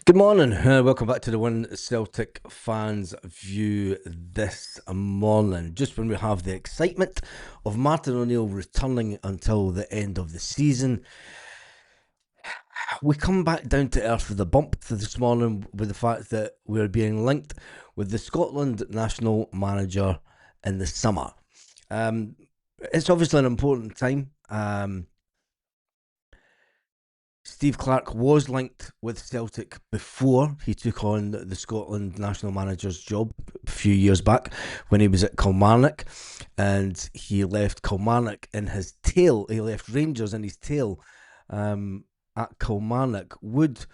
Good morning. Welcome back to the One Celtic Fans View this morning. Just when we have the excitement of Martin O'Neill returning until the end of the season, we come back down to earth with a bump this morning with the fact that we're being linked with the Scotland national manager in the summer. It's obviously an important time. Steve Clarke was linked with Celtic before he took on the Scotland national manager's job a few years back when he was at Kilmarnock, and he left Kilmarnock in his tail. He left Rangers in his tail at Kilmarnock. Would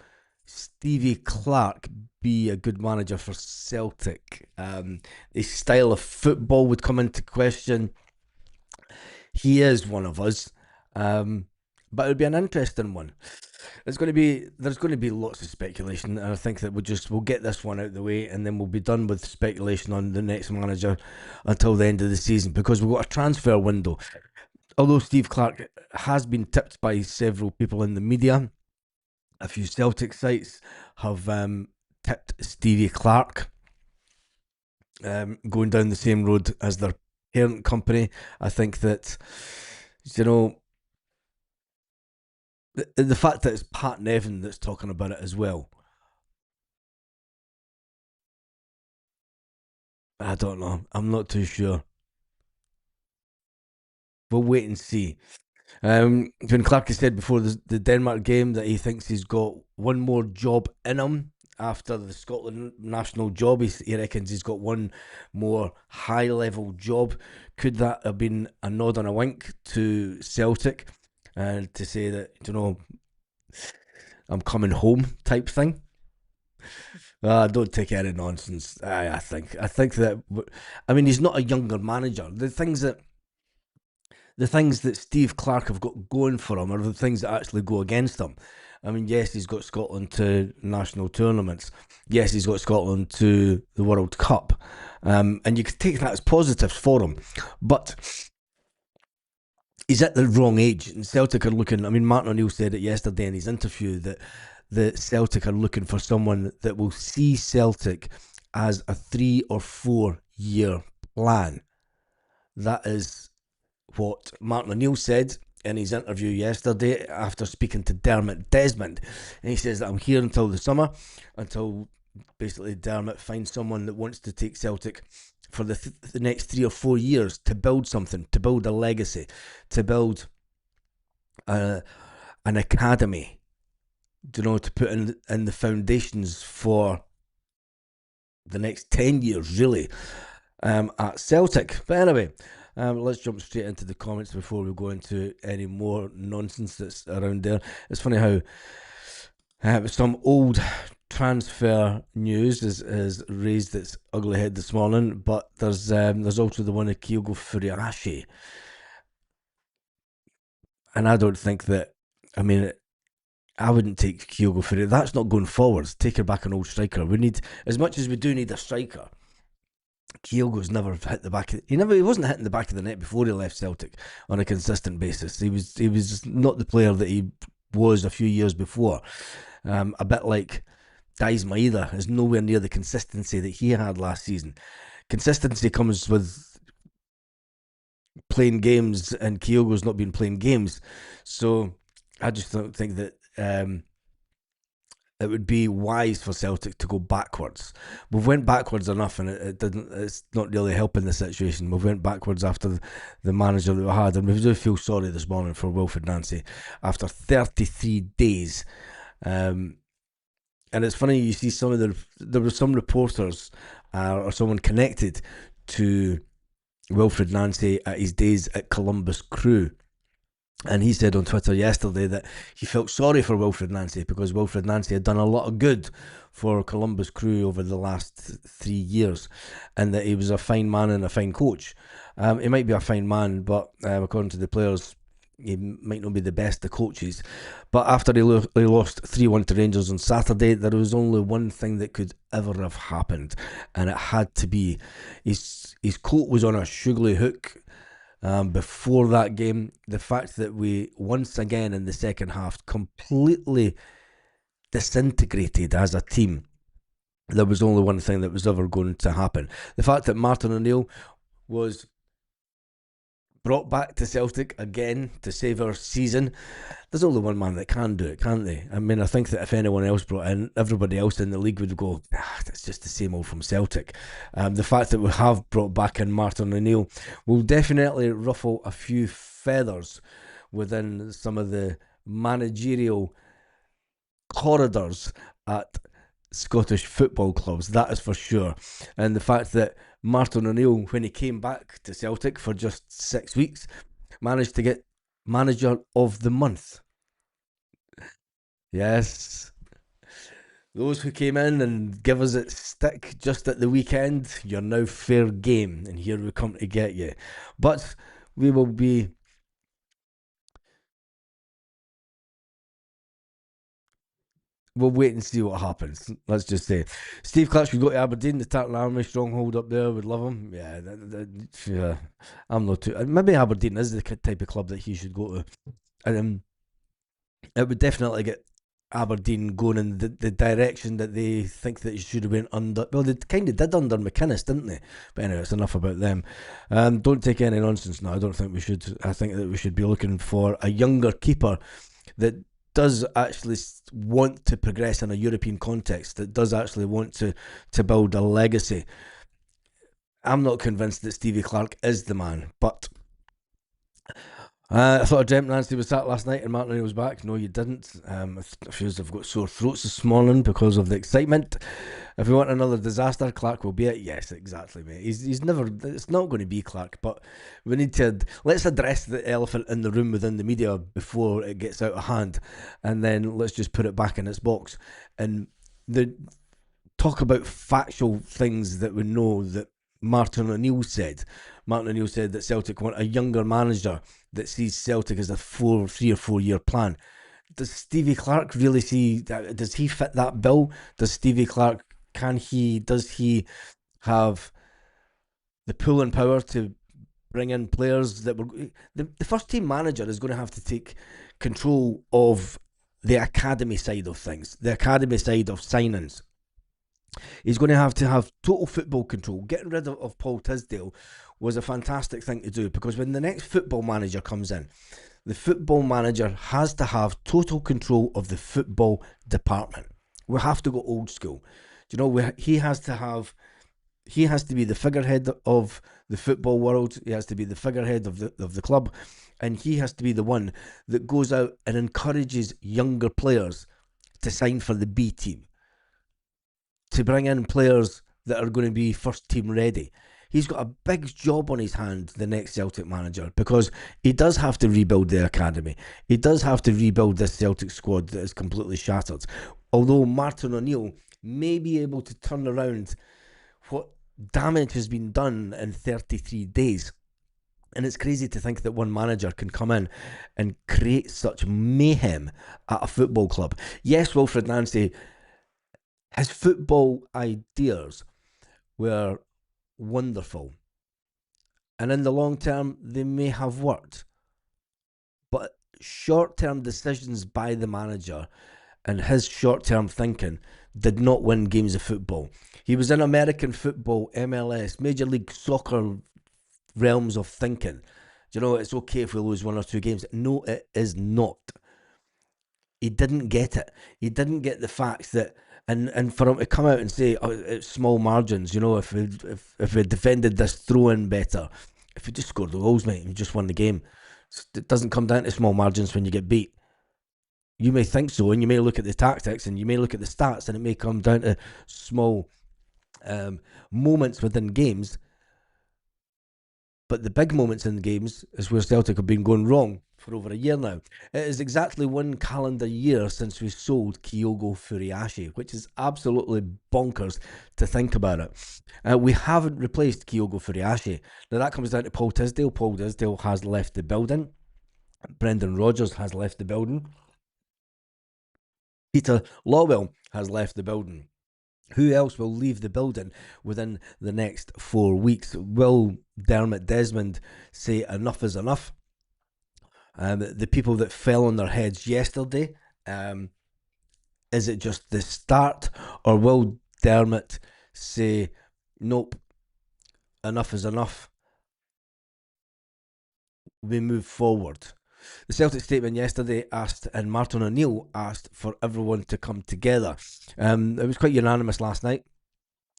Stevie Clarke be a good manager for Celtic? His style of football would come into question. He is one of us. But it'll be an interesting one. There's going to be lots of speculation, and I think that we'll get this one out of the way, and then we'll be done with speculation on the next manager until the end of the season, because we've got a transfer window. Although Steve Clarke has been tipped by several people in the media, a few Celtic sites have tipped Stevie Clarke going down the same road as their parent company. I think that, you know, the fact that it's Pat Nevin that's talking about it as well. I don't know. I'm not too sure. We'll wait and see. When Clark has said before the Denmark game that he thinks he's got one more job in him after the Scotland national job. He reckons he's got one more high level job. Could that have been a nod and a wink to Celtic and to say that, I'm coming home type thing? Don't take any nonsense. I think that. I mean, he's not a younger manager. The things that Steve Clarke have got going for him are the things that actually go against him. I mean, yes, he's got Scotland to national tournaments. Yes, he's got Scotland to the World Cup, and you could take that as positives for him. But he's at the wrong age, and Celtic are looking. I mean, Martin O'Neill said it yesterday in his interview that the Celtic are looking for someone that will see Celtic as a 3 or 4 year plan. That is what Martin O'Neill said in his interview yesterday after speaking to Dermot Desmond. And he says that I'm here until the summer, until basically Dermot finds someone that wants to take Celtic for the next 3 or 4 years to build something, to build a legacy, to build a, an academy, to put in the foundations for the next 10 years, really, at Celtic. But anyway, let's jump straight into the comments before we go into any more nonsense that's around there. It's funny how some old transfer news is raised its ugly head this morning, but there's also the one of Kyogo Furiashi, and I don't think that. I mean, I wouldn't take Kyogo Furiashi. That's not going forwards. Take her back an old striker. We need, as much as we do need a striker. Kyogo's never hit the back. He wasn't hitting the back of the net before he left Celtic on a consistent basis. He was not the player that he was a few years before. A bit like Dies Maeda is nowhere near the consistency that he had last season. Consistency comes with playing games, and Kyogo's not been playing games. So I just don't think that it would be wise for Celtic to go backwards. We've went backwards enough, and it didn't. It's not really helping the situation. We've went backwards after the manager that we had, and we do feel sorry this morning for Wilfred Nancy after 33 days. And it's funny, you see there were some reporters or someone connected to Wilfred Nancy at his days at Columbus Crew. And he said on Twitter yesterday that he felt sorry for Wilfred Nancy because Wilfred Nancy had done a lot of good for Columbus Crew over the last 3 years, and that he was a fine man and a fine coach. He might be a fine man, but according to the players, he might not be the best of coaches. But after he lost 3-1 to Rangers on Saturday, there was only one thing that could ever have happened, and it had to be his coat was on a sugly hook. Before that game, the fact that we once again in the second half completely disintegrated as a team, there was only one thing that was ever going to happen. The fact that Martin O'Neill was brought back to Celtic again to save our season, there's only one man that can do it, can't they? I mean, I think that if anyone else brought in, everybody else in the league would go, it's just the same old from Celtic. The fact that we have brought back in Martin O'Neill will definitely ruffle a few feathers within some of the managerial corridors at Scottish football clubs, that is for sure. And the fact that Martin O'Neill, when he came back to Celtic for just 6 weeks, managed to get manager of the month. Yes. Those who came in and give us it stick just at the weekend, you're now fair game, and here we come to get you. But we will be we'll wait and see what happens. Let's just say, Steve Clutch would go to Aberdeen, the Tartan Army stronghold up there. Would love him. Yeah, yeah. I'm not too. Maybe Aberdeen is the type of club that he should go to. And it would definitely get Aberdeen going in the direction that they think that he should have went under. Well, they kind of did under McInnes, didn't they? But anyway, it's enough about them. Don't take any nonsense now. I don't think we should. I think that we should be looking for a younger keeper that does actually want to progress in a European context, that does actually want to build a legacy. I'm not convinced that Stevie Clark is the man, but I thought I dreamt Nancy was sat last night and Martin was back. No, you didn't. I feel as I've got sore throats this morning because of the excitement. If we want another disaster, Clark will be it. Yes, exactly, mate. He's never. It's not going to be Clark, but we need to let's address the elephant in the room within the media before it gets out of hand, and then let's just put it back in its box and the talk about factual things that we know that Martin O'Neill said. Martin O'Neill said that Celtic want a younger manager that sees Celtic as a 3 or 4 year plan. Does Stevie Clark really see that? Does he fit that bill? Does Stevie Clark does he have the pulling power to bring in players that were the first team manager is going to have to take control of the academy side of things, the academy side of signings. He's going to have total football control. Getting rid of Paul Tisdale was a fantastic thing to do because when the next football manager comes in, the football manager has to have total control of the football department. We have to go old school. Do you know, he has to be the figurehead of the football world. He has to be the figurehead of the club, and he has to be the one that goes out and encourages younger players to sign for the B team, to bring in players that are going to be first team ready. He's got a big job on his hand, the next Celtic manager, because he does have to rebuild the academy. He does have to rebuild this Celtic squad that is completely shattered. Although Martin O'Neill may be able to turn around what damage has been done in 33 days. And it's crazy to think that one manager can come in and create such mayhem at a football club. Yes, Wilfred Nancy, his football ideas were wonderful. And in the long term, they may have worked. But short term decisions by the manager and his short term thinking did not win games of football. He was in American football, MLS, Major League Soccer realms of thinking. Do you know, it's okay if we lose 1 or 2 games. No, it is not. He didn't get it. He didn't get the fact that, and for him to come out and say, oh, it's small margins, you know, if we defended this throw in better, if we just scored the goals, mate, and just won the game. It doesn't come down to small margins when you get beat. You may think so, and you may look at the tactics and you may look at the stats, and it may come down to small moments within games. But the big moments in the games is where Celtic have been going wrong for over a year now. It is exactly 1 calendar year since we sold Kyogo Furiashi, which is absolutely bonkers to think about it. We haven't replaced Kyogo Furiashi. Now that comes down to Paul Tisdale. Paul Tisdale has left the building. Brendan Rodgers has left the building. Peter Lawwell has left the building. Who else will leave the building within the next 4 weeks? Will Dermot Desmond say enough is enough? The people that fell on their heads yesterday, Is it just the start, or will Dermot say, nope, enough is enough? We move forward. The Celtic statement yesterday asked, and Martin O'Neill asked for everyone to come together. It was quite unanimous last night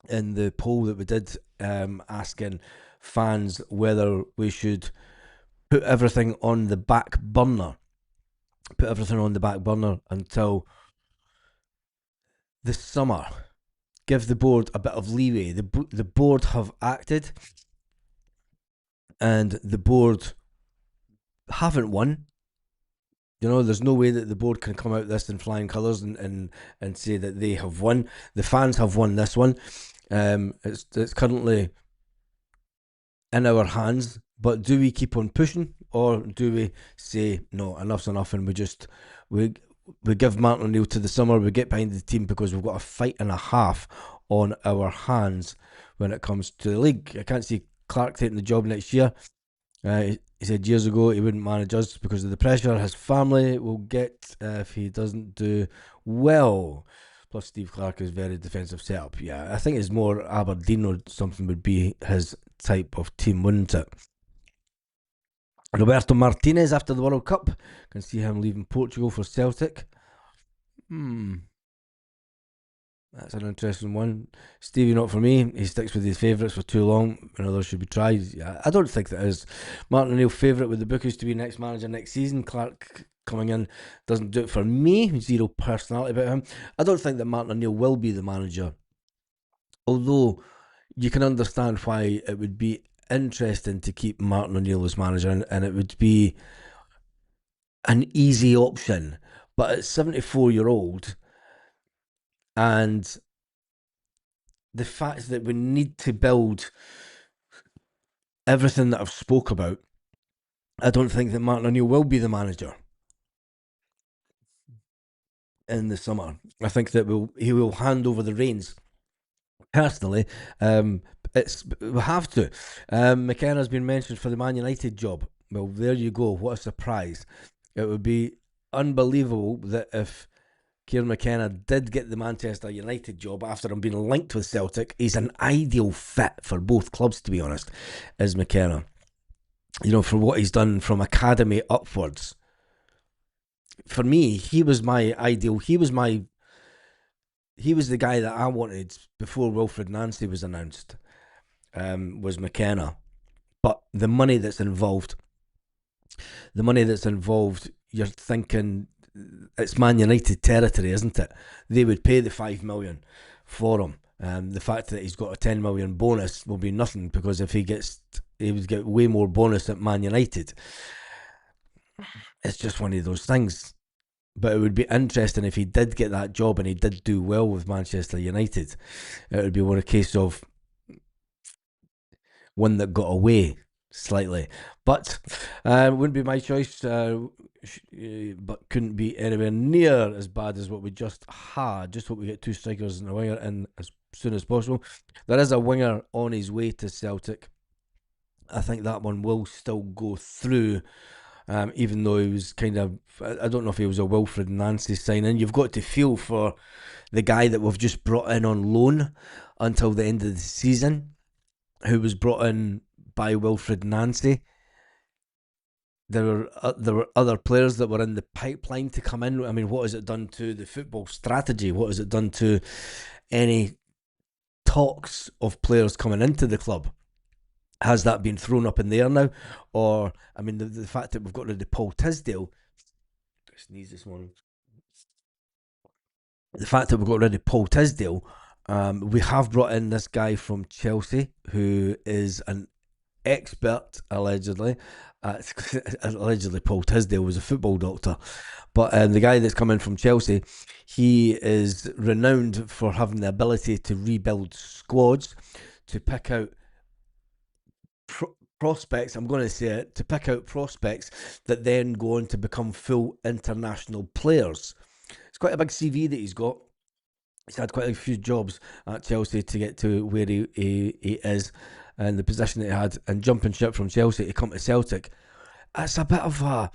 in the poll that we did, asking fans whether we should put everything on the back burner, until the summer. Give the board a bit of leeway. The board have acted, and the board haven't won. There's no way that the board can come out this in flying colours and say that they have won. The fans have won this one. It's currently in our hands. But do we keep on pushing, or do we say no, enough's enough, and we we give Martin O'Neill to the summer? We get behind the team because we've got a fight and a half on our hands when it comes to the league. I can't see Clark taking the job next year. He said years ago he wouldn't manage us because of the pressure his family will get if he doesn't do well. Plus, Steve Clark is very defensive setup. Yeah, I think it's more Aberdeen or something would be his type of team, wouldn't it? Roberto Martinez after the World Cup. Can see him leaving Portugal for Celtic. That's an interesting one. Stevie, not for me. He sticks with his favourites for too long when others should be tried. Yeah, I don't think that is. Martin O'Neill favourite with the bookies to be next manager next season. Clark coming in doesn't do it for me. Zero personality about him. I don't think that Martin O'Neill will be the manager. Although you can understand why it would be interesting to keep Martin O'Neill as manager, and it would be an easy option. But at 74-year-old, and the fact that we need to build everything that I've spoke about, I don't think that Martin O'Neill will be the manager in the summer. I think that he will hand over the reins. Personally, we have to. McKenna's been mentioned for the Man United job. Well, there you go. What a surprise! It would be unbelievable that if Kieran McKenna did get the Manchester United job after him being linked with Celtic, he's an ideal fit for both clubs, to be honest, is McKenna. For what he's done from academy upwards. For me, he was my ideal. He was the guy that I wanted before Wilfred Nancy was announced. Was McKenna, but the money that's involved, you're thinking it's Man United territory, isn't it? They would pay the 5 million for him. The fact that he's got a 10 million bonus will be nothing, because if he would get way more bonus at Man United. It's just one of those things. But it would be interesting if he did get that job and he did do well with Manchester United. It would be a case of one that got away slightly. But it wouldn't be my choice, but couldn't be anywhere near as bad as what we just had. Just hope we get two strikers and a winger in as soon as possible. There is a winger on his way to Celtic. I think that one will still go through. Even though he was kind of, I don't know if he was a Wilfred Nancy signing. You've got to feel for the guy that we've just brought in on loan until the end of the season, who was brought in by Wilfred Nancy. There were other players that were in the pipeline to come in. I mean, what has it done to the football strategy? What has it done to any talks of players coming into the club? Has that been thrown up in the air now? Or, I mean, the fact that we've got rid of Paul Tisdale, I sneezed this morning. The fact that we've got rid of Paul Tisdale, we have brought in this guy from Chelsea who is an expert, allegedly. Allegedly, Paul Tisdale was a football doctor. But the guy that's come in from Chelsea, he is renowned for having the ability to rebuild squads, to pick out prospects, I'm going to say it, to pick out prospects that then go on to become full international players. It's quite a big CV that he's got. He's had quite a few jobs at Chelsea to get to where he is, and the position that he had, and jumping ship from Chelsea to come to Celtic. It's a bit of a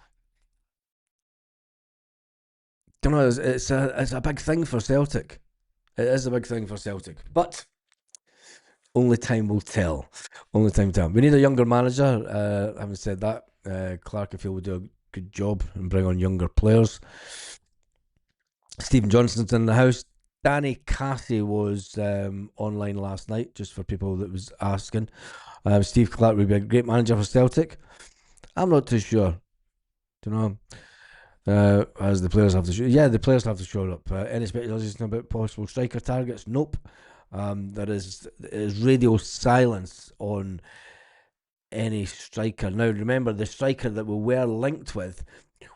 You know, it's a big thing for Celtic. It is a big thing for Celtic, but only time will tell. Only time will tell. We need a younger manager. Having said that, Clark, I feel, will do a good job and bring on younger players. Stephen Johnson's in the house. Danny Cassie was online last night, just for people that was asking. Steve Clark would be a great manager for Celtic. I'm not too sure. Do you know? As the players have to show, yeah, the players have to show up. Any speculation about possible striker targets? Nope. There is radio silence on any striker. Now, remember, the striker that we were linked with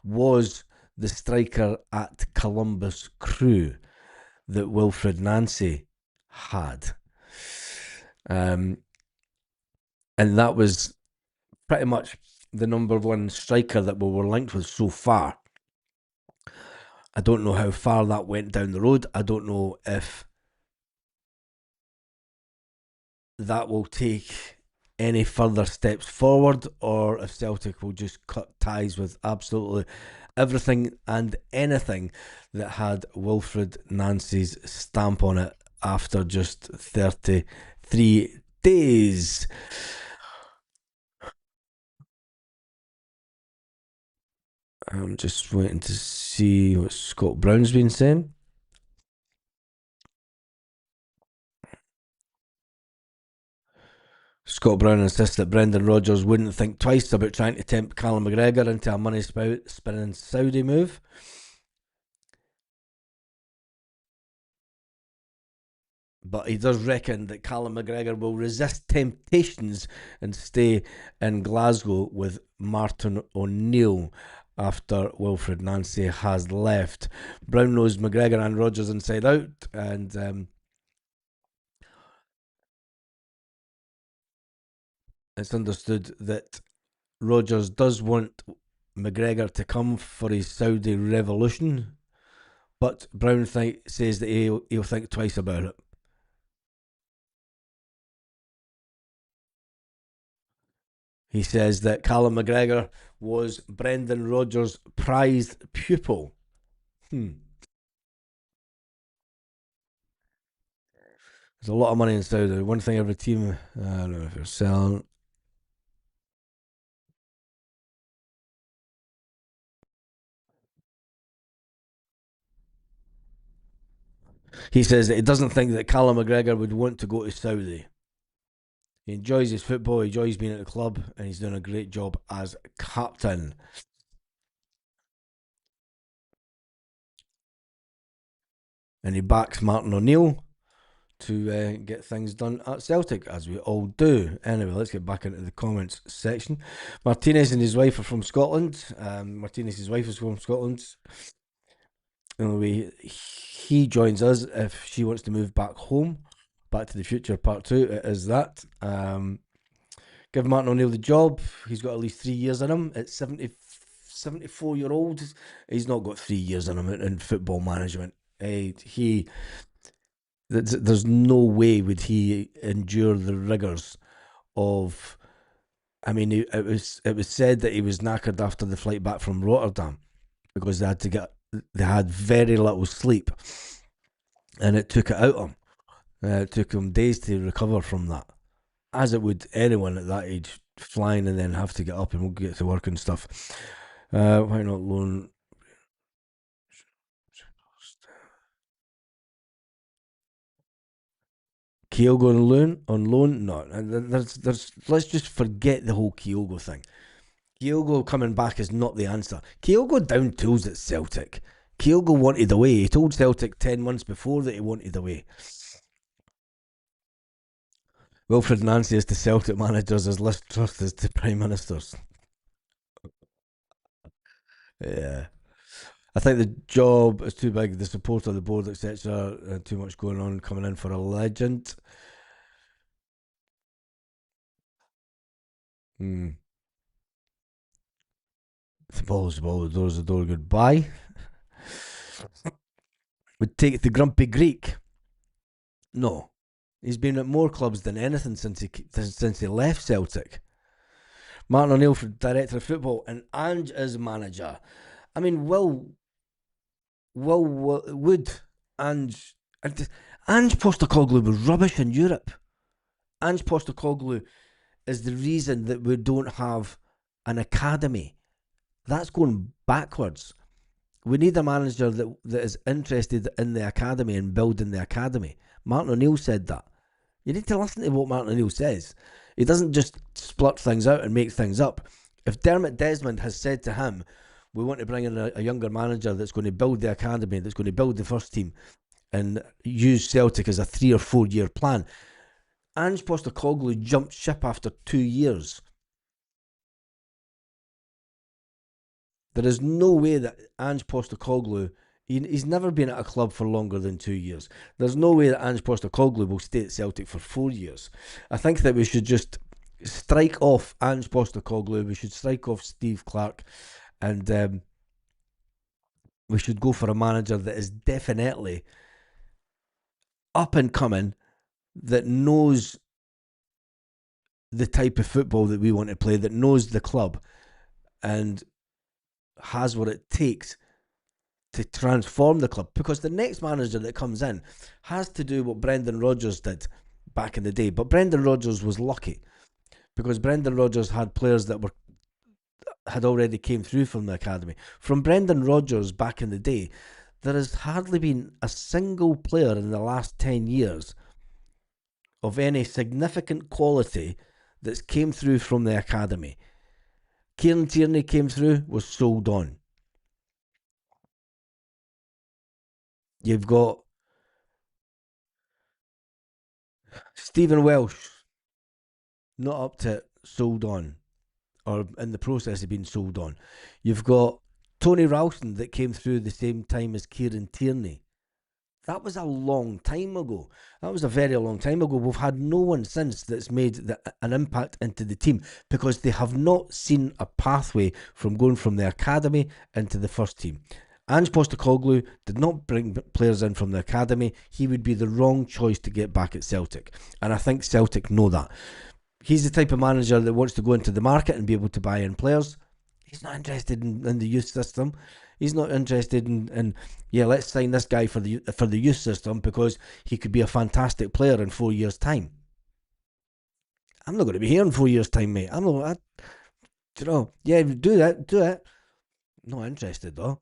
was the striker at Columbus Crew that Wilfred Nancy had. And that was pretty much the number one striker that we were linked with so far. I don't know how far that went down the road. I don't know if that will take any further steps forward or if Celtic will just cut ties with absolutely everything and anything that had Wilfred Nancy's stamp on it after just 33 days. I'm just waiting to see what Scott Brown's been saying. Scott Brown insists that Brendan Rodgers wouldn't think twice about trying to tempt Callum McGregor into a money spinning Saudi move. But he does reckon that Callum McGregor will resist temptations and stay in Glasgow with Martin O'Neill after Wilfred Nancy has left. Brown knows McGregor and Rodgers inside out, and it's understood that Rodgers does want McGregor to come for his Saudi revolution, but Brown says that he'll think twice about it. He says that Callum McGregor was Brendan Rodgers' prized pupil. There's a lot of money in Saudi. One thing every team, I don't know if you're selling. He says that he doesn't think that Callum McGregor would want to go to Saudi. He enjoys his football, he enjoys being at the club, and he's doing a great job as captain. And he backs Martin O'Neill to get things done at Celtic, as we all do. Anyway, let's get back into the comments section. Martinez and his wife are from Scotland. Martinez's wife is from Scotland. Anyway, he joins us if she wants to move back home. Back to the Future Part 2, it is that. Give Martin O'Neill the job. He's got at least 3 years in him. At 74-year-old, he's not got 3 years in him in football management. There's no way would he endure the rigours of. I mean, it was said that he was knackered after the flight back from Rotterdam because they had very little sleep, and it took it out of him. It took him days to recover from that, as it would anyone at that age, flying and then have to get up and get to work and stuff. Why not loan? Kyogo on loan? No. Let's just forget the whole Kyogo thing. Kyogo coming back is not the answer. Kyogo down tools at Celtic. Kyogo wanted away. He told Celtic 10 months before that he wanted away. Wilfred Nancy is to Celtic managers as Liz Truss is to Prime Ministers. Yeah. I think the job is too big, the support of the board, etc. Too much going on, coming in for a legend. The ball is the ball, the door is the door, goodbye. Would take it to Grumpy Greek. No. He's been at more clubs than anything since he left Celtic. Martin O'Neill for director of football and Ange as manager. I mean, will would. And Ange Postecoglou was rubbish in Europe. Ange Postecoglou is the reason that we don't have an academy. That's going backwards. We need a manager that is interested in the academy and building the academy. Martin O'Neill said that. You need to listen to what Martin O'Neill says. He doesn't just splurt things out and make things up. If Dermot Desmond has said to him, we want to bring in a younger manager that's going to build the academy, that's going to build the first team, and use Celtic as a 3 or 4 year plan, Ange Postecoglou jumped ship after 2 years. There is no way that Ange Postecoglou, he's never been at a club for longer than 2 years. There's no way that Ange Postecoglou will stay at Celtic for 4 years. I think that we should just strike off Ange Postecoglou. We should strike off Steve Clarke, and we should go for a manager that is definitely up and coming, that knows the type of football that we want to play, that knows the club, and has what it takes to transform the club. Because the next manager that comes in has to do what Brendan Rodgers did back in the day. But Brendan Rodgers was lucky, because Brendan Rodgers had players that had already came through from the academy. From Brendan Rodgers back in the day, there has hardly been a single player in the last 10 years of any significant quality that's came through from the academy. Kieran Tierney came through, was sold on. You've got Stephen Welsh, not up to it, sold on, or in the process of being sold on. You've got Tony Ralston that came through the same time as Kieran Tierney. That was a long time ago. That was a very long time ago. We've had no one since that's made an impact into the team, because they have not seen a pathway from going from the academy into the first team. Ange Postecoglou did not bring players in from the academy. He would be the wrong choice to get back at Celtic. And I think Celtic know that. He's the type of manager that wants to go into the market and be able to buy in players. He's not interested in the youth system. He's not interested in let's sign this guy for the youth system because he could be a fantastic player in 4 years' time. I'm not going to be here in 4 years' time, mate. I'm not. Yeah, do it. Not interested though.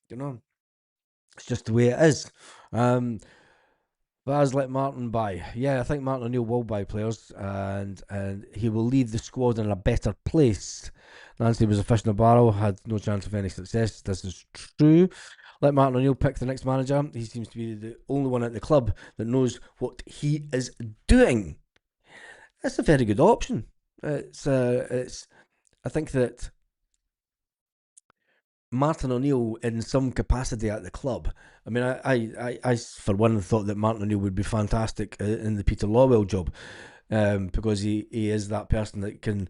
It's just the way it is. Baz let Martin buy. Yeah, I think Martin O'Neill will buy players, and he will leave the squad in a better place. Nancy was a fish in a barrel, had no chance of any success. This is true. Let Martin O'Neill pick the next manager. He seems to be the only one at the club that knows what he is doing. That's a very good option. It's. I think that Martin O'Neill in some capacity at the club. I mean, I for one thought that Martin O'Neill would be fantastic in the Peter Lawwell job, because he is that person that can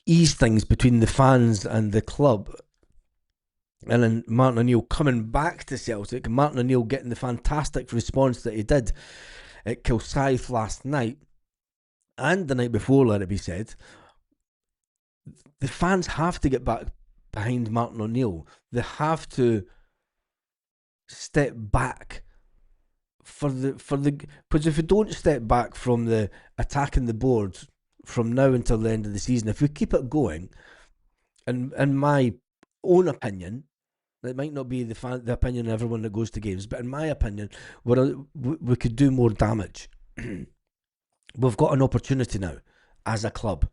ease things between the fans and the club. And then Martin O'Neill coming back to Celtic, Martin O'Neill getting the fantastic response that he did at Kilsyth last night and the night before, let it be said. The fans have to get back behind Martin O'Neill. They have to step back because if we don't step back from the attacking the board from now until the end of the season, if we keep it going, and in my own opinion, it might not be the opinion of everyone that goes to games, but in my opinion, we could do more damage. We've got an opportunity now as a club.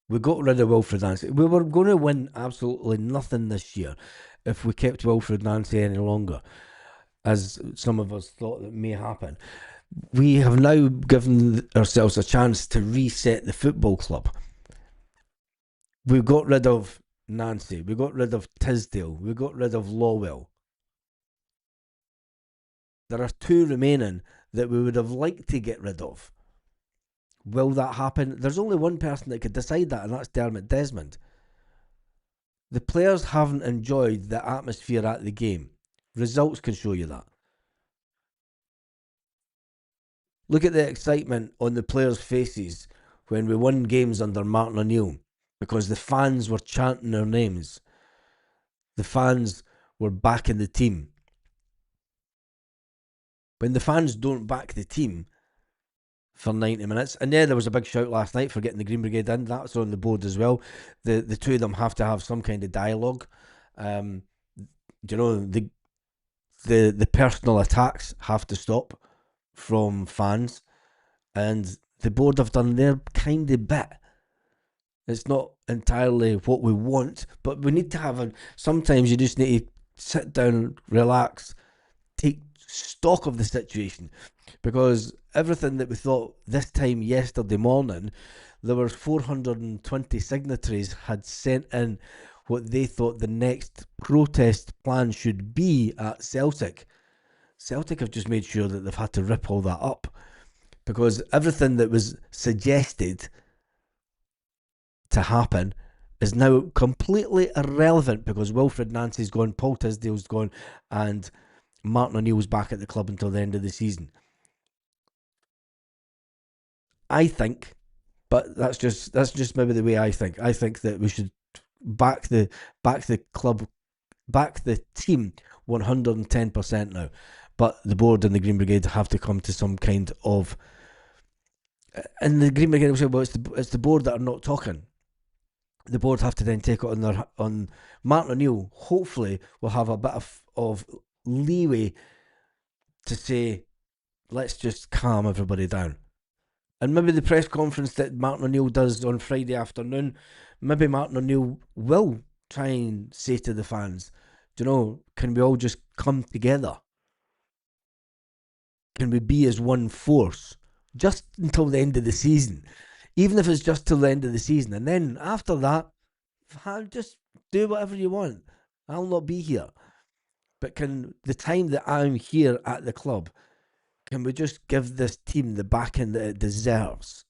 We got rid of Wilfred Nancy. We were going to win absolutely nothing this year if we kept Wilfred Nancy any longer, as some of us thought that may happen. We have now given ourselves a chance to reset the football club. We got rid of Nancy. We got rid of Tisdale. We got rid of Lawwell. There are two remaining that we would have liked to get rid of. Will that happen? There's only one person that could decide that, and that's Dermot Desmond. The players haven't enjoyed the atmosphere at the game. Results can show you that. Look at the excitement on the players' faces when we won games under Martin O'Neill, because the fans were chanting their names. The fans were backing the team. When the fans don't back the team for 90 minutes, and yeah, there was a big shout last night for getting the Green Brigade in. That's on the board as well. The two of them have to have some kind of dialogue. Um, the personal attacks have to stop from fans, and the board have done their kind of bit. It's not entirely what we want, but we need to have a. Sometimes you just need to sit down, relax, take stock of the situation, because everything that we thought this time yesterday morning, there were 420 signatories had sent in what they thought the next protest plan should be at Celtic. Celtic have just made sure that they've had to rip all that up, because everything that was suggested to happen is now completely irrelevant, because Wilfred Nancy's gone, Paul Tisdale's gone, and Martin O'Neill's back at the club until the end of the season. I think, but that's just maybe the way I think. I think that we should back the club, back the team 110% now. But the board and the Green Brigade have to come to some kind of. And the Green Brigade will say, well, it's the board that are not talking. The board have to then take it on Martin O'Neill. Hopefully, will have a bit of leeway to say, let's just calm everybody down. And maybe the press conference that Martin O'Neill does on Friday afternoon, maybe Martin O'Neill will try and say to the fans, can we all just come together? Can we be as one force just until the end of the season? Even if it's just till the end of the season. And then after that, just do whatever you want. I'll not be here. But can the time that I'm here at the club, can we just give this team the backing that it deserves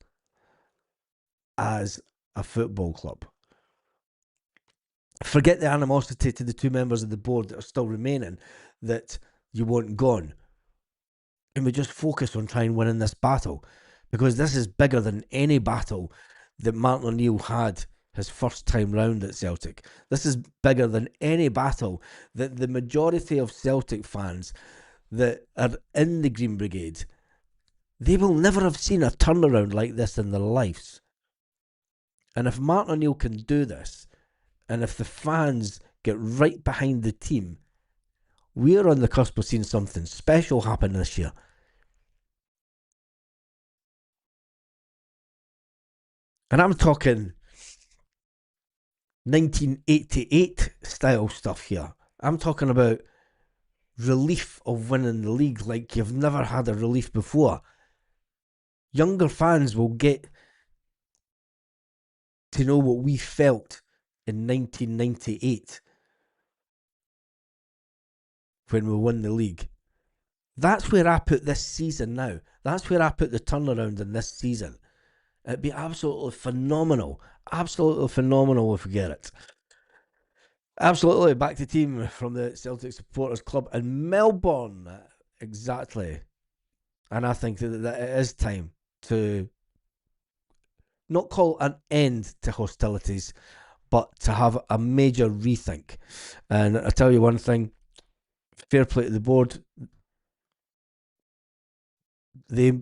as a football club? Forget the animosity to the two members of the board that are still remaining that you want gone. Can we just focus on trying winning this battle? Because this is bigger than any battle that Martin O'Neill had his first time round at Celtic. This is bigger than any battle that the majority of Celtic fans that are in the Green Brigade, they will never have seen a turnaround like this in their lives. And if Martin O'Neill can do this, and if the fans get right behind the team, we're on the cusp of seeing something special happen this year. And I'm talking 1988 style stuff here. I'm talking about relief of winning the league like you've never had a relief before. Younger fans will get to know what we felt in 1998 when we won the league. That's where I put this season now. That's where I put the turnaround in this season. It'd be absolutely phenomenal. Absolutely phenomenal if we get it. Absolutely. Back to team from the Celtic Supporters Club in Melbourne. Exactly. And I think that it is time to not call an end to hostilities, but to have a major rethink. And I tell you one thing, fair play to the board. They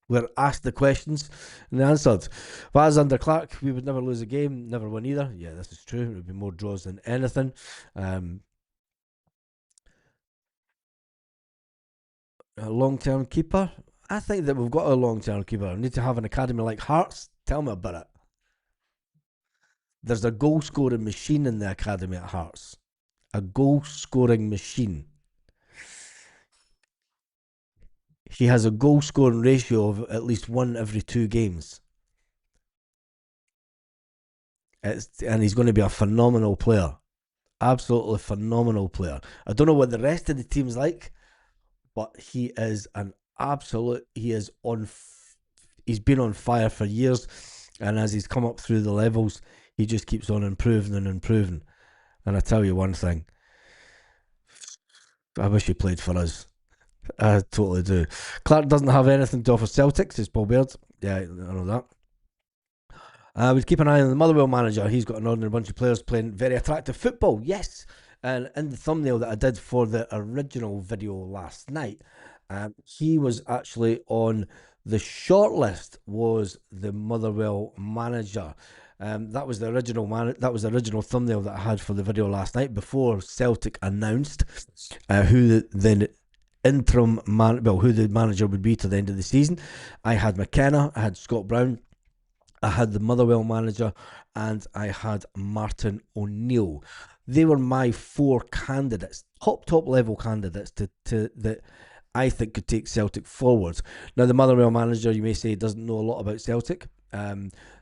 were asked the questions and they answered. But as under Clark, we would never lose a game, never win either. Yeah, this is true. It would be more draws than anything. A long-term keeper? I think that we've got a long-term keeper. We need to have an academy like Hearts. Tell me about it. There's a goal-scoring machine in the academy at Hearts. A goal-scoring machine. He has a goal-scoring ratio of at least 1 every 2 games. And he's going to be a phenomenal player. Absolutely phenomenal player. I don't know what the rest of the team's like, but he is an absolute. He's been on fire for years, and as he's come up through the levels, he just keeps on improving and improving. And I tell you one thing, I wish he played for us. I totally do. Clark doesn't have anything to offer Celtic, says Paul Baird. Yeah, I know that. We'd keep an eye on the Motherwell manager. He's got an ordinary bunch of players playing very attractive football. Yes. And in the thumbnail that I did for the original video last night, he was actually on the shortlist. Was the Motherwell manager? That was the original That was the original thumbnail that I had for the video last night before Celtic announced who the interim who the manager would be to the end of the season. I had McKenna, I had Scott Brown, I had the Motherwell manager, and I had Martin O'Neill. They were my four candidates, top level candidates to that I think could take Celtic forwards. Now the Motherwell manager, you may say, doesn't know a lot about Celtic.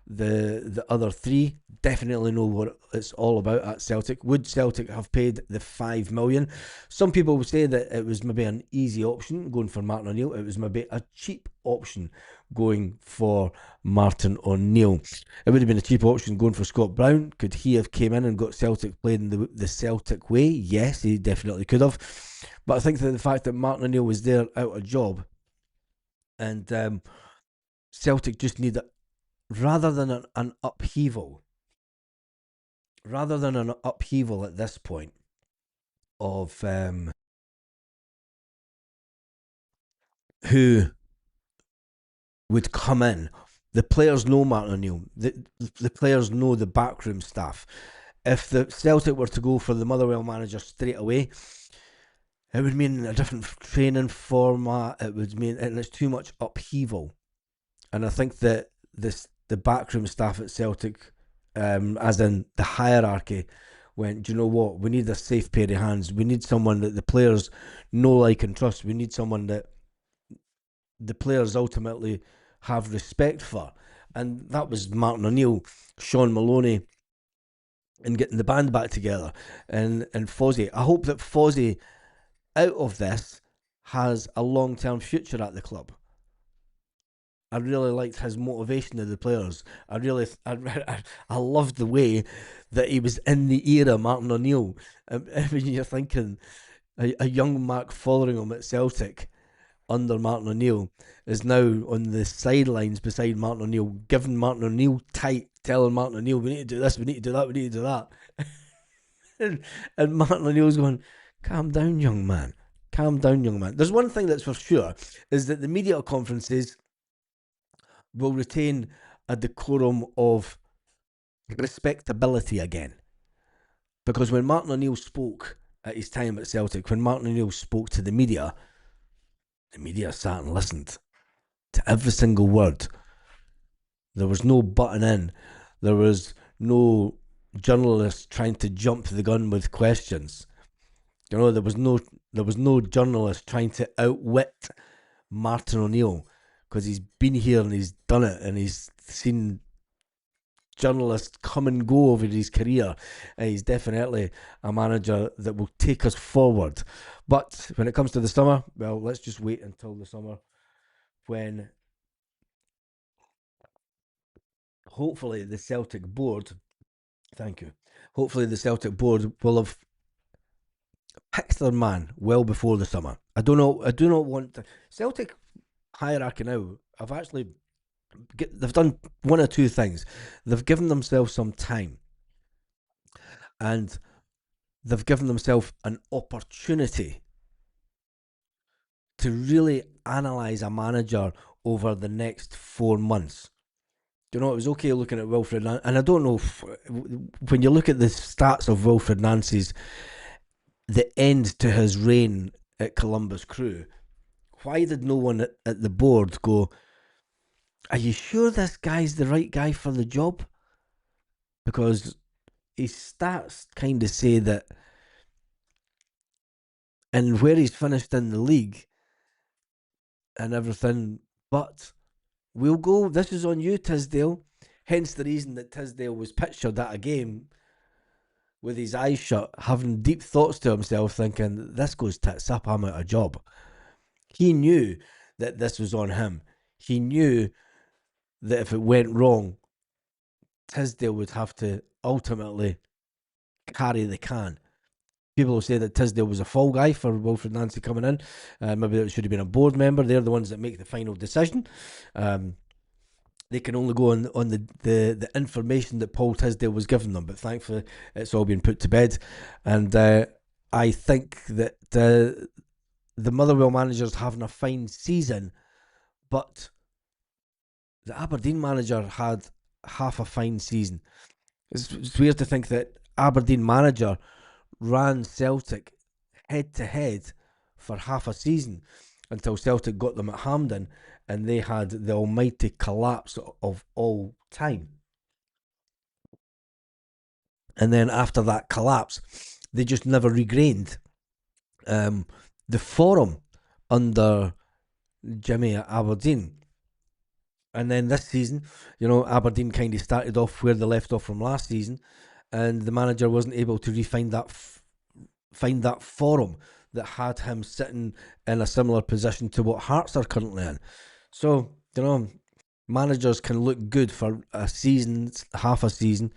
The other three definitely know what it's all about at Celtic. Would Celtic have paid the 5 million? Some people would say that it was maybe an easy option going for Martin O'Neill. It was maybe a cheap option going for Martin O'Neill. It would have been a cheap option going for Scott Brown. Could he have came in and got Celtic playing the Celtic way? Yes, he definitely could have. But I think that the fact that Martin O'Neill was there out of job, and Celtic just need it rather than an upheaval, at this point of who would come in. The players know Martin O'Neill. The players know the backroom staff. If the Celtic were to go for the Motherwell manager straight away, it would mean a different training format. It would mean, and it's too much upheaval. And I think that the backroom staff at Celtic, as in the hierarchy, went, do you know what? We need a safe pair of hands. We need someone that the players know, like, and trust. We need someone that the players ultimately have respect for. And that was Martin O'Neill, Sean Maloney, and getting the band back together, and Fozzie. I hope that Fozzie, out of this, has a long-term future at the club. I really liked his motivation of the players. I loved the way that he was in the era Martin O'Neill. I mean, you're thinking a young Mark Fotheringham at Celtic under Martin O'Neill is now on the sidelines beside Martin O'Neill, giving Martin O'Neill tight, telling Martin O'Neill, we need to do this, we need to do that, we need to do that. and Martin O'Neill's going, calm down, young man. Calm down, young man. There's one thing that's for sure, is that the media conferences will retain a decorum of respectability again. Because when Martin O'Neill spoke at his time at Celtic, when Martin O'Neill spoke to the media sat and listened to every single word. There was no butting in. There was no journalists trying to jump the gun with questions. You know, there was no journalist trying to outwit Martin O'Neill, because he's been here and he's done it, and he's seen journalists come and go over his career. And he's definitely a manager that will take us forward. But when it comes to the summer, well, let's just wait until the summer, when hopefully the Celtic board, thank you, hopefully the Celtic board will have picked their man well before the summer. I do not want Celtic hierarchy now. They've done one or two things. They've given themselves some time, and they've given themselves an opportunity to really analyse a manager over the next 4 months. You know, it was okay looking at Wilfred Nancy, and I don't know when you look at the stats of Wilfred Nancy's, the end to his reign at Columbus Crew, why did no one at the board go, are you sure this guy's the right guy for the job? Because his stats kind of say that, and where he's finished in the league and everything, but we'll go, this is on you, Tisdale. Hence the reason that Tisdale was pictured at a game with his eyes shut, having deep thoughts to himself, thinking, this goes tits up, I'm out of job. He knew that this was on him. He knew that if it went wrong, Tisdale would have to ultimately carry the can. People will say that Tisdale was a fall guy for Wilfred Nancy coming in. Maybe it should have been a board member. They're the ones that make the final decision. They can only go on the information that Paul Tisdale was giving them. But thankfully, it's all been put to bed, and I think that the Motherwell manager's having a fine season, but the Aberdeen manager had half a fine season. It's weird to think that Aberdeen manager ran Celtic head to head for half a season until Celtic got them at Hampden and they had the almighty collapse of all time. And then after that collapse, they just never regained um, the forum under Jimmy at Aberdeen. And then this season, Aberdeen kind of started off where they left off from last season, and the manager wasn't able to find that forum that had him sitting in a similar position to what Hearts are currently in. So, managers can look good for a season, half a season,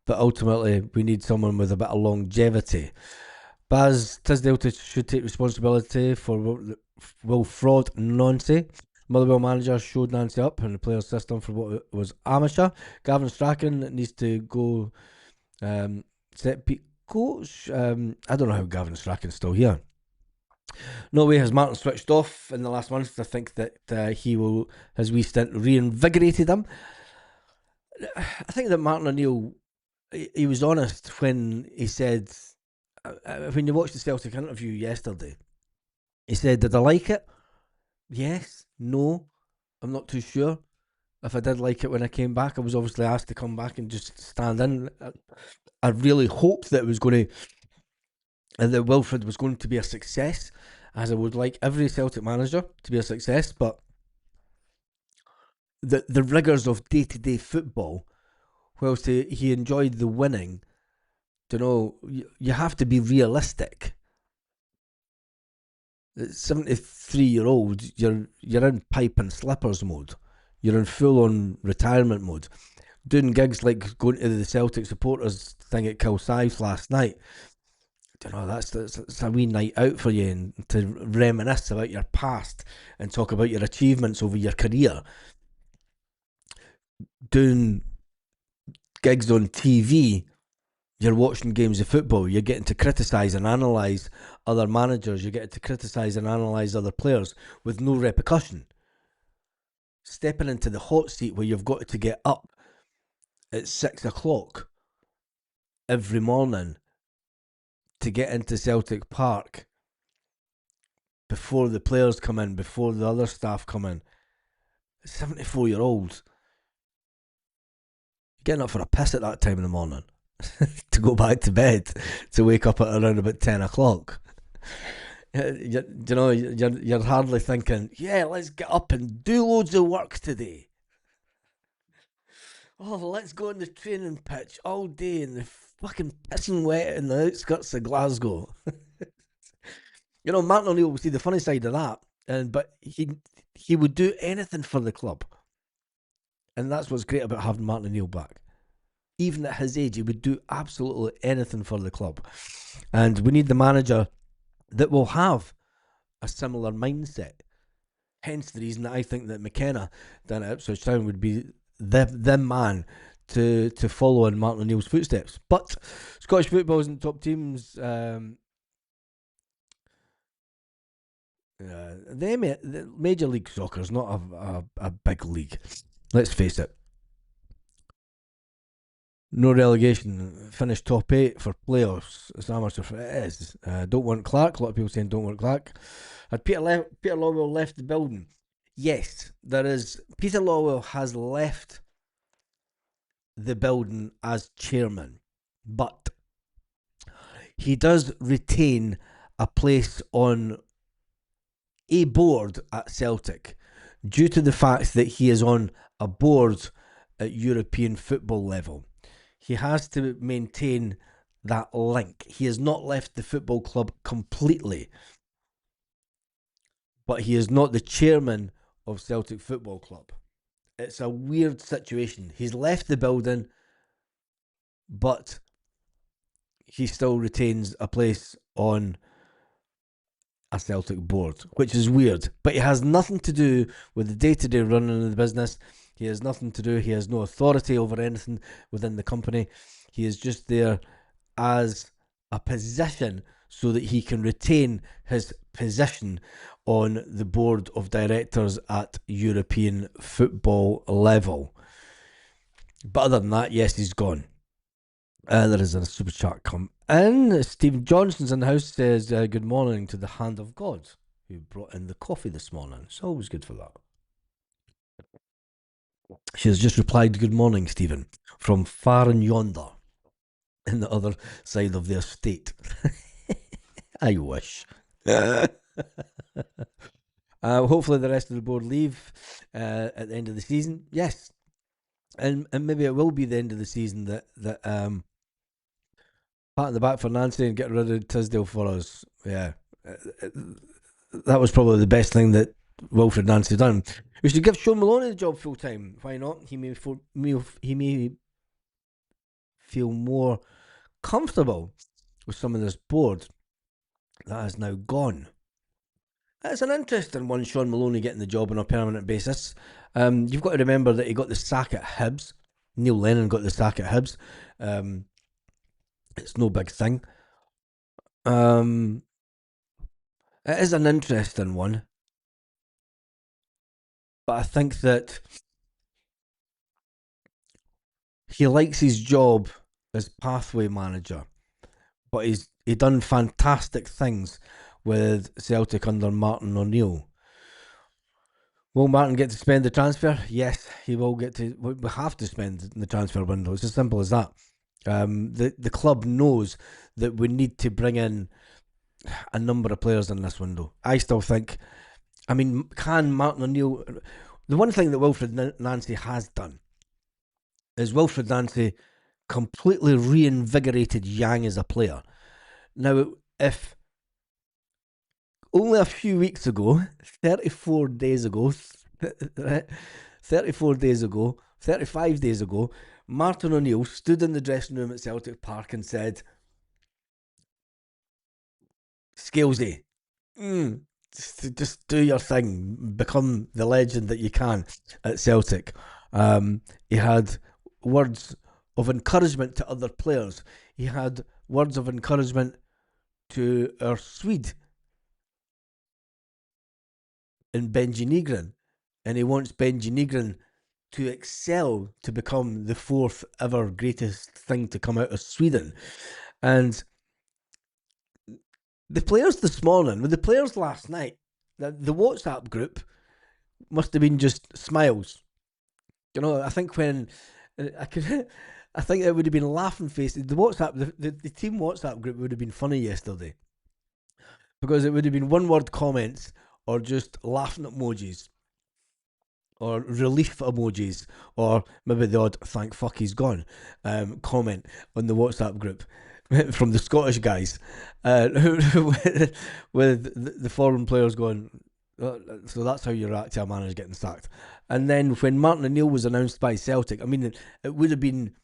but ultimately we need someone with a bit of longevity. Baz Tisdale should take responsibility for Will Fraud Nancy. Motherwell manager showed Nancy up in the player's system for what was amateur. Gavin Strachan needs to go set coach. I don't know how Gavin Strachan's still here. No way has Martin switched off in the last month. I think that he will, his wee stint reinvigorated him. I think that Martin O'Neill, he was honest when he said, when you watched the Celtic interview yesterday, he said, did I like it? Yes, no, I'm not too sure. If I did like it when I came back, I was obviously asked to come back and just stand in. I really hoped that it was going to, and that Wilfred was going to be a success, as I would like every Celtic manager to be a success. But the rigours of day-to-day football, whilst he enjoyed the winning, you have to be realistic. 73-year-old, you're in pipe and slippers mode. You're in full-on retirement mode. Doing gigs like going to the Celtic supporters thing at Kilsyth last night. That's a wee night out for you, and to reminisce about your past and talk about your achievements over your career. Doing gigs on TV, you're watching games of football, you're getting to criticise and analyse other managers, you're getting to criticise and analyse other players with no repercussion. Stepping into the hot seat where you've got to get up at 6 o'clock every morning to get into Celtic Park before the players come in, before the other staff come in. 74-year-olds getting up for a piss at that time in the morning to go back to bed, to wake up at around about 10 o'clock. You're hardly thinking, yeah, let's get up and do loads of work today. Oh, let's go on the training pitch all day in the fucking pissing wet in the outskirts of Glasgow. Martin O'Neill will see the funny side of that, but he would do anything for the club. And that's what's great about having Martin O'Neill back. Even at his age, he would do absolutely anything for the club. And we need the manager that will have a similar mindset. Hence the reason that I think that McKenna down at Ipswich Town would be the man to follow in Martin O'Neill's footsteps. But Scottish football isn't top teams. The Major League Soccer is not a big league. Let's face it. No relegation. Finished top 8 for playoffs. It's amateur. It is. Don't want Clark. A lot of people saying don't want Clark. Had Peter Lawwell left the building? Yes, there is. Peter Lawwell has left the building as chairman, but he does retain a place on a board at Celtic due to the fact that he is on a board at European football level. He has to maintain that link. He has not left the football club completely, but he is not the chairman of Celtic Football Club. It's a weird situation. He's left the building, but he still retains a place on a Celtic board, which is weird. But it has nothing to do with the day-to-day running of the business. He has nothing to do. He has no authority over anything within the company. He is just there as a position so that he can retain his position on the board of directors at European football level. But other than that, yes, he's gone. There is a super chat come in. Stephen Johnson's in the house, says, good morning to the hand of God who brought in the coffee this morning. It's always good for that. She has just replied, good morning, Stephen, from far and yonder in the other side of the estate. I wish. Hopefully the rest of the board leave at the end of the season. Yes. And maybe it will be the end of the season that pat in the back for Nancy and get rid of Tisdale for us. Yeah. That was probably the best thing that Wilfred Nancy done. We should give Sean Maloney the job full time. Why not? He may feel more comfortable with some of this board that has now gone. It's an interesting one, Sean Maloney getting the job on a permanent basis. You've got to remember that he got the sack at Hibs. Neil Lennon got the sack at Hibs. It's no big thing. It is an interesting one. But I think that he likes his job as pathway manager. But he done fantastic things with Celtic under Martin O'Neill. Will Martin get to spend the transfer? Yes, he will get to. We have to spend the transfer window. It's as simple as that. The club knows that we need to bring in a number of players in this window. I still think. I mean, can Martin O'Neill? The one thing that Wilfred Nancy has done is Wilfred Nancy completely reinvigorated Yang as a player. Now, if only a few weeks ago, 34 days ago, 34 days ago, 35 days ago, Martin O'Neill stood in the dressing room at Celtic Park and said, Scalesy, just do your thing, become the legend that you can at Celtic. He had words of encouragement to other players. He had words of encouragement to our Swede in Benji Nygren, and he wants Benji Nygren to excel to become the fourth ever greatest thing to come out of Sweden. And the players this morning, with the players last night, the WhatsApp group must have been just smiles. You know, I think when I think it would have been laughing faces. The WhatsApp, the team WhatsApp group would have been funny yesterday because it would have been one word comments or just laughing emojis or relief emojis, or maybe the odd "thank fuck he's gone" comment on the WhatsApp group from the Scottish guys, with the foreign players going. So that's how you react to a manager getting sacked. And then when Martin O'Neill was announced by Celtic, I mean, it would have been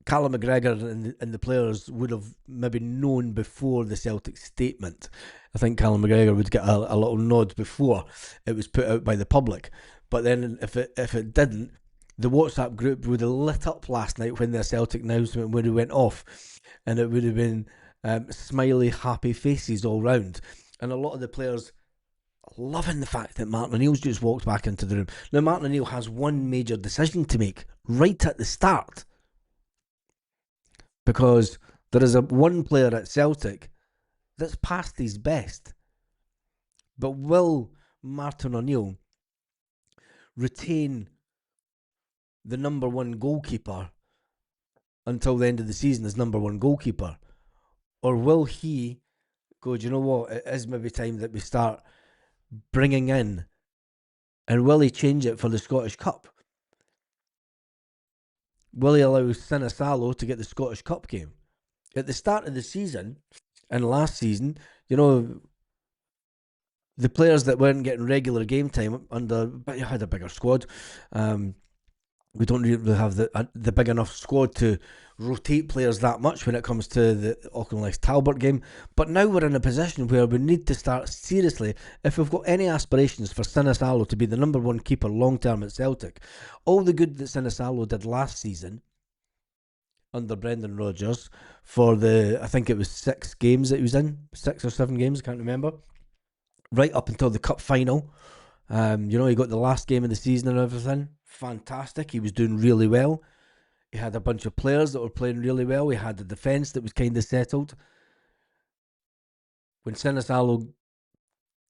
Callum McGregor and the players would have maybe known before the Celtic statement. I think Callum McGregor would get a little nod before it was put out by the public. But then if it didn't, the WhatsApp group would have lit up last night when the Celtic announcement would have went off, and it would have been smiley, happy faces all round. And a lot of the players loving the fact that Martin O'Neill's just walked back into the room. Now, Martin O'Neill has one major decision to make right at the start, because there is one player at Celtic that's past his best. But will Martin O'Neill retain the number one goalkeeper until the end of the season as number one goalkeeper? Or will he go, do you know what, it is maybe time that we start bringing in, and will he change it for the Scottish Cup? Will he allow Sinisalo to get the Scottish Cup game? At the start of the season, and last season, you know, the players that weren't getting regular game time under, but you had a bigger squad. We don't really have the big enough squad to rotate players that much when it comes to the Auckland Talbot game. But now we're in a position where we need to start seriously, if we've got any aspirations for Sinisalo to be the number one keeper long term at Celtic. All the good that Sinisalo did last season under Brendan Rodgers for I think it was 6 games that he was in, 6 or 7 games, I can't remember, right up until the cup final. He got the last game of the season and everything. Fantastic. He was doing really well. He had a bunch of players that were playing really well. He had the defence that was kind of settled. When Sinisalo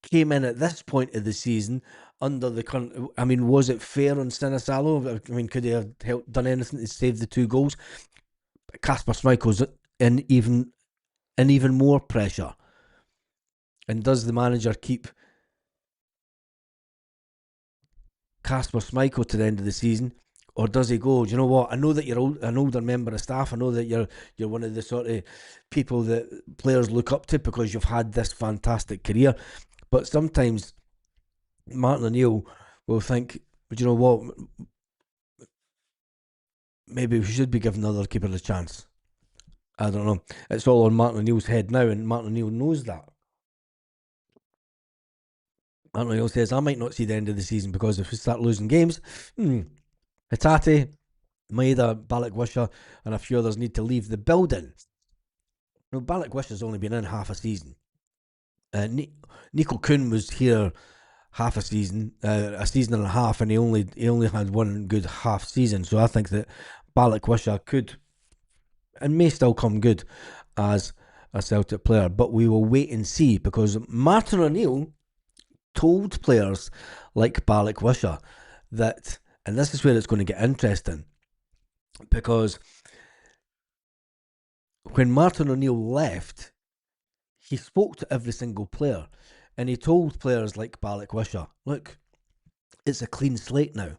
came in at this point of the season, under the current, I mean, was it fair on Sinisalo? I mean, could he have done anything to save the 2 goals? Kasper Schmeichel's in even more pressure. And does the manager keep Kasper Schmeichel to the end of the season, or does he go? Do you know what? I know that you're an older member of staff. I know that you're one of the sort of people that players look up to because you've had this fantastic career. But sometimes Martin O'Neill will think, but you know what? Maybe we should be giving other keeper a chance. I don't know. It's all on Martin O'Neill's head now, and Martin O'Neill knows that. Martin O'Neill says, I might not see the end of the season because if we start losing games, Hatate, Maeda, Balak and a few others need to leave the building. Now, Balak has only been in half a season. Nico Kuhn was here half a season and a half, and he only had one good half season. So I think that Balak could and may still come good as a Celtic player, but we will wait and see because Martin O'Neill told players like Balak that, and this is where it's going to get interesting, because when Martin O'Neill left, he spoke to every single player, and he told players like Balak look, it's a clean slate now.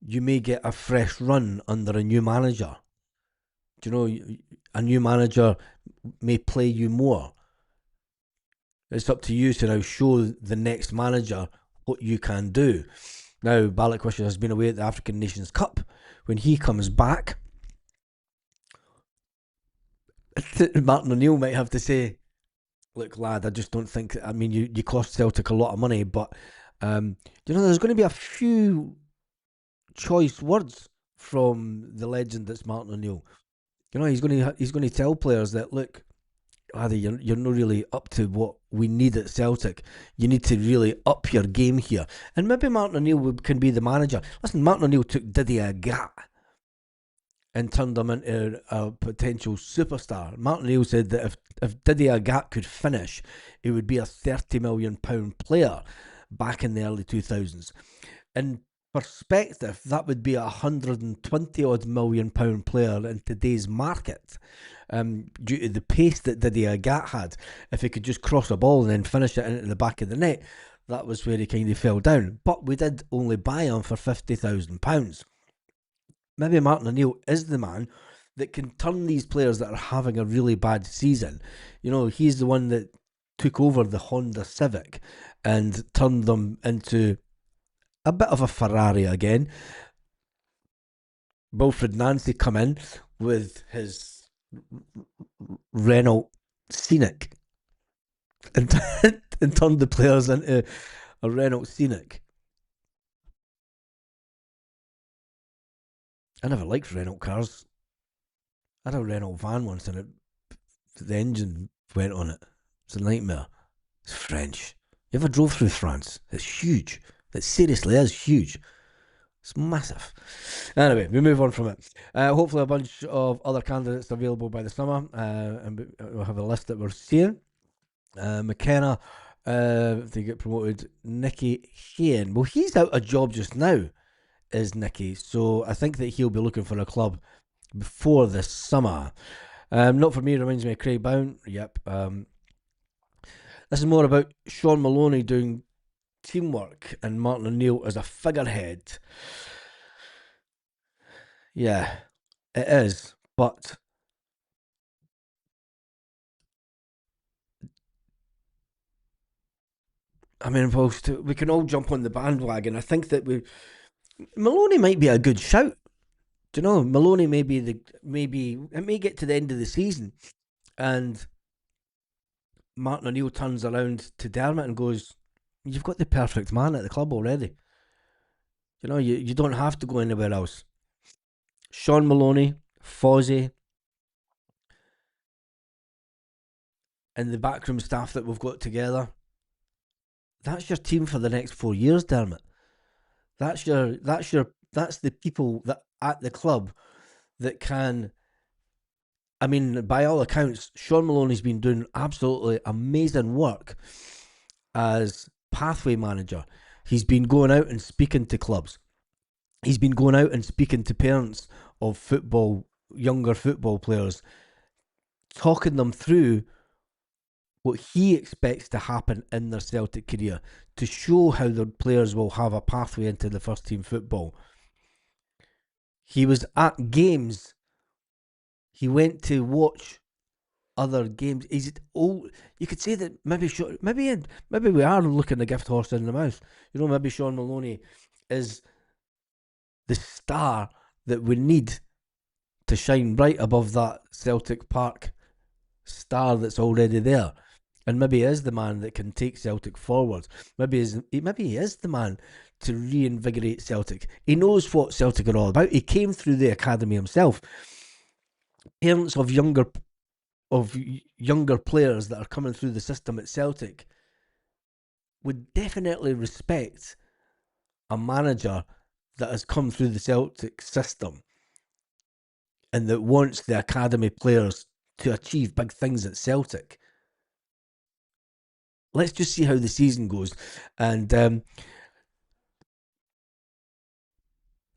You may get a fresh run under a new manager. Do you know, a new manager may play you more. It's up to you to now show the next manager what you can do. Now, Balak has been away at the African Nations Cup. When he comes back, Martin O'Neill might have to say, look, lad, I just don't think. I mean, you cost Celtic a lot of money, but there's going to be a few choice words from the legend that's Martin O'Neill. He's going to tell players that, look, laddie, you're not really up to what we need at Celtic. You need to really up your game here. And maybe Martin O'Neill can be the manager. Listen, Martin O'Neill took Didier Agathe and turned him into a potential superstar. Martin O'Neill said that if Didier Agathe could finish, it would be a £30 million player back in the early 2000s. In perspective, that would be a 120 odd million pound player in today's market. Due to the pace that Didier Agathe had, if he could just cross a ball and then finish it into the back of the net, that was where he kind of fell down. But we did only buy him for £50,000. Maybe Martin O'Neill is the man that can turn these players that are having a really bad season. He's the one that took over the Honda Civic and turned them into a bit of a Ferrari again. Wilfred Nancy come in with his Renault Scenic and, and turned the players into a Renault Scenic. I never liked Renault cars. I had a Renault van once and the engine went on it. It's a nightmare. It's French. You ever drove through France? It's huge. It seriously is huge. It's massive. Anyway, we move on from it. Hopefully a bunch of other candidates available by the summer, and we'll have a list that we're seeing. McKenna, if they get promoted, Nicky Sheehan. Well, he's out of job just now, is Nicky. So I think that he'll be looking for a club before this summer. Not for me, reminds me of Craig Bowen. Yep. This is more about Sean Maloney doing teamwork and Martin O'Neill as a figurehead. Yeah, it is. But I mean, we can all jump on the bandwagon. I think that Maloney might be a good shout. Do you know Maloney may be the maybe it may get to the end of the season and Martin O'Neill turns around to Dermot and goes, "You've got the perfect man at the club already. You don't have to go anywhere else." Sean Maloney, Fozzie, and the backroom staff that we've got together. That's your team for the next 4 years, Dermot. That's the people that at the club that can. I mean, by all accounts, Sean Maloney's been doing absolutely amazing work as pathway manager. He's been going out and speaking to clubs. He's been going out and speaking to parents of younger football players, talking them through what he expects to happen in their Celtic career to show how the players will have a pathway into the first team football. He was at games. He went to watch other games. You could say that maybe we are looking a gift horse in the mouth. Maybe Sean Maloney is the star that we need to shine bright above that Celtic Park star that's already there. And maybe he is the man that can take Celtic forward. Maybe he is the man to reinvigorate Celtic. He knows what Celtic are all about. He came through the academy himself. Parents of younger players that are coming through the system at Celtic would definitely respect a manager that has come through the Celtic system and that wants the academy players to achieve big things at Celtic. Let's just see how the season goes, and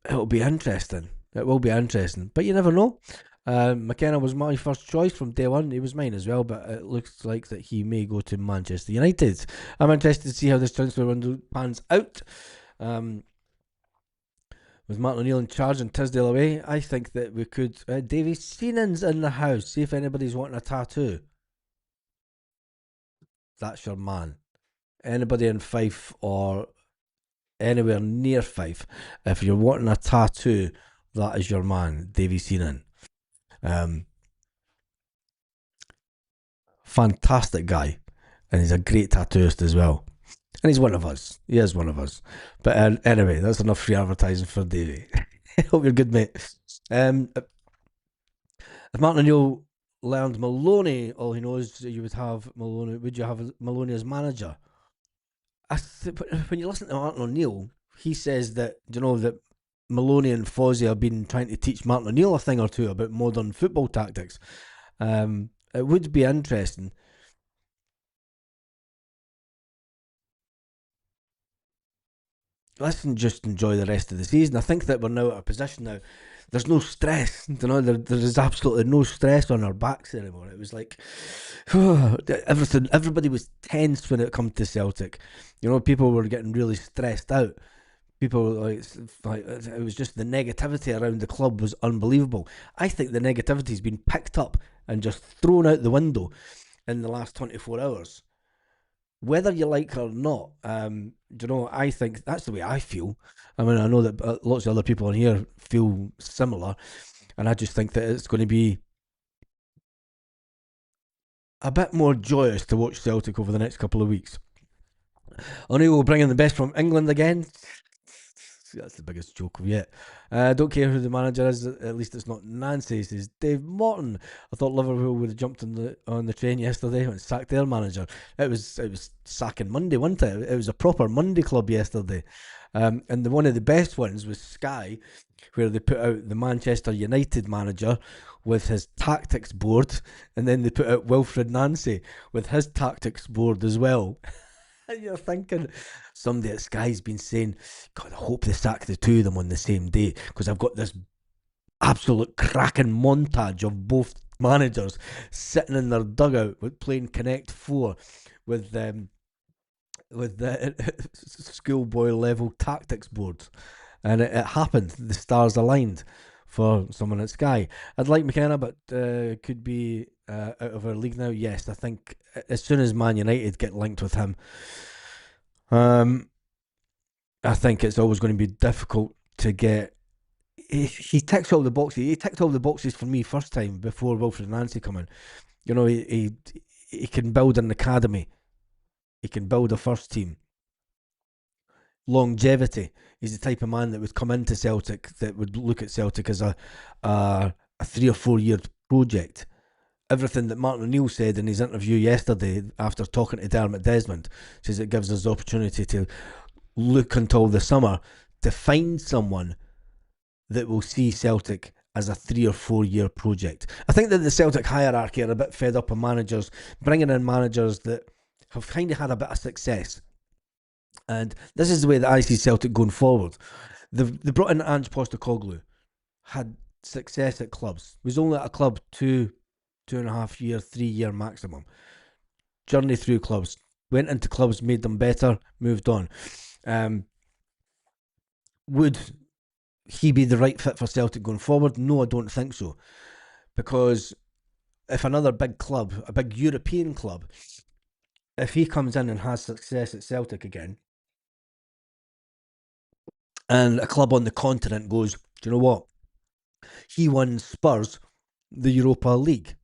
it'll be interesting. It will be interesting, but you never know. McKenna was my first choice from day one. He was mine as well, but it looks like that he may go to Manchester United. I'm interested to see how this transfer window pans out. With Martin O'Neill in charge and Tisdale away, I think that we could. Davy Seenan's in the house. See if anybody's wanting a tattoo. That's your man. Anybody in Fife or anywhere near Fife, if you're wanting a tattoo, that is your man, Davy Seenan. Um, Fantastic guy, and he's a great tattooist as well. And he's one of us. He is one of us. But anyway, that's enough free advertising for Davy. Hope you're good, mate. If Martin O'Neill learned Maloney, all he knows you would have Maloney. Would you have Maloney as manager? When you listen to Martin O'Neill, he says that that Maloney and Fozzie have been trying to teach Martin O'Neill a thing or two about modern football tactics. It would be interesting. Let's just enjoy the rest of the season. I think that we're now at a position now. There's no stress, there is absolutely no stress on our backs anymore. It was like everything. Everybody was tense when it come to Celtic. People were getting really stressed out. People like it was just the negativity around the club was unbelievable. I think the negativity's been picked up and just thrown out the window in the last 24 hours. Whether you like it or not, I think that's the way I feel. I mean, I know that lots of other people in here feel similar, and I just think that it's going to be a bit more joyous to watch Celtic over the next couple of weeks. O'Neill will bring in the best from England again. That's the biggest joke of yet. Don't care who the manager is. At least it's not Nancy, says Dave Morton. I thought Liverpool would have jumped on the train yesterday and sacked their manager. It was sacking Monday, wasn't it? It was a proper Monday club yesterday. And one of the best ones was Sky, where they put out the Manchester United manager with his tactics board, and then they put out Wilfred Nancy with his tactics board as well. And you're thinking, somebody at Sky's been saying, God, I hope they sack the two of them on the same day, because I've got this absolute cracking montage of both managers sitting in their dugout with playing Connect 4 with the schoolboy level tactics boards. And it happened. The stars aligned for someone at Sky. I'd like McKenna, but could be out of our league now. Yes, I think as soon as Man United get linked with him, I think it's always going to be difficult to get. He ticks all the boxes. He ticked all the boxes for me first time before Wilfred Nancy come in. You know, he can build an academy. He can build a first team. Longevity. He's the type of man that would come into Celtic that would look at Celtic as a 3 or 4 year project. Everything that Martin O'Neill said in his interview yesterday after talking to Dermot Desmond says it gives us the opportunity to look until the summer to find someone that will see Celtic as a 3 or 4 year project. I think that the Celtic hierarchy are a bit fed up on managers, bringing in managers that have kind of had a bit of success. And this is the way that I see Celtic going forward. They brought in Ange Postecoglou, had success at clubs, was only at a club 2.5 year, 3 year maximum. Journey through clubs, went into clubs, made them better, moved on. Would he be the right fit for Celtic going forward? No, I don't think so. Because if another big club, a big European club, if he comes in and has success at Celtic again, and a club on the continent goes, do you know what? He won Spurs the Europa League.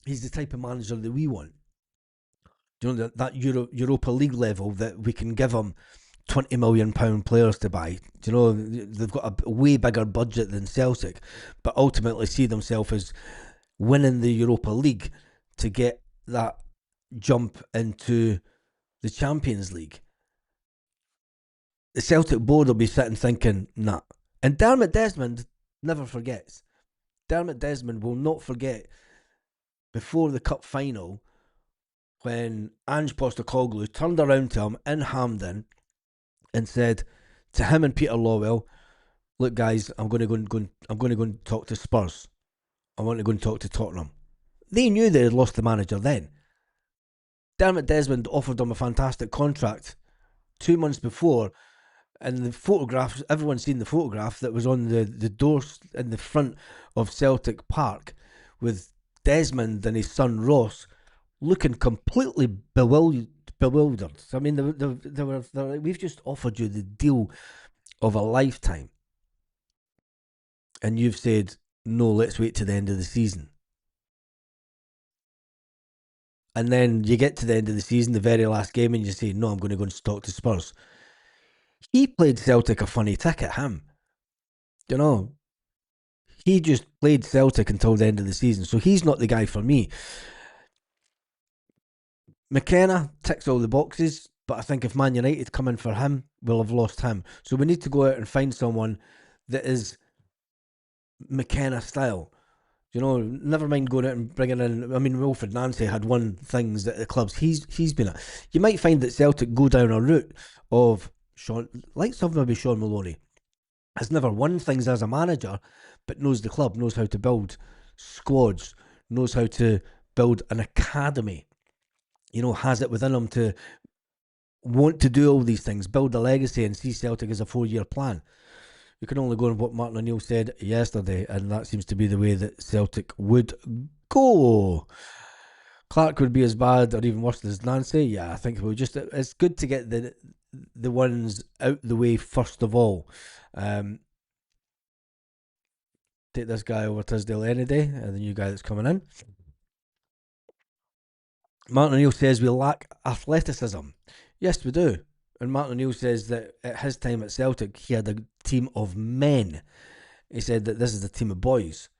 He's the type of manager that we want. Do you know that Europa League level that we can give him £20 million players to buy. Do you know they've got a way bigger budget than Celtic, but ultimately see themselves as winning the Europa League to get that jump into the Champions League. The Celtic board will be sitting thinking, nah. And Dermot Desmond never forgets. Dermot Desmond will not forget before the cup final when Ange Postecoglou turned around to him in Hampden and said to him and Peter Lawwell, "Look, guys, I'm going to go and talk to Spurs. I want to go and talk to Tottenham." They knew they had lost the manager then. Dermot Desmond offered them a fantastic contract 2 months before, and the photographs, everyone's seen the photograph that was on the doors in the front of Celtic Park with Desmond and his son Ross looking completely bewildered. I mean, they were like, we've just offered you the deal of a lifetime, and you've said, no, let's wait to the end of the season. And then you get to the end of the season, the very last game, and you say, no, I'm going to go and talk to Spurs. He played Celtic a funny ticket, him. You know, he just played Celtic until the end of the season, so he's not the guy for me. McKenna ticks all the boxes, but I think if Man United come in for him, we'll have lost him. So we need to go out and find someone that is McKenna style. You know, never mind going out and bringing in. I mean, Wilfred Nancy had won things at the clubs he's been at. You might find that Celtic go down a route of Sean, like something maybe Sean Maloney has never won things as a manager, but knows the club, knows how to build squads, knows how to build an academy. You know, has it within him to want to do all these things, build a legacy, and see Celtic as a 4 year plan. You can only go on what Martin O'Neill said yesterday, and that seems to be the way that Celtic would go. Clark would be as bad or even worse as Nancy. Yeah, I think we'll just. It's good to get the ones out the way first of all. Take this guy over Tisdale any day, the new guy that's coming in. Martin O'Neill says we lack athleticism. Yes, we do. And Martin O'Neill says that at his time at Celtic, he had a team of men. He said that this is a team of boys.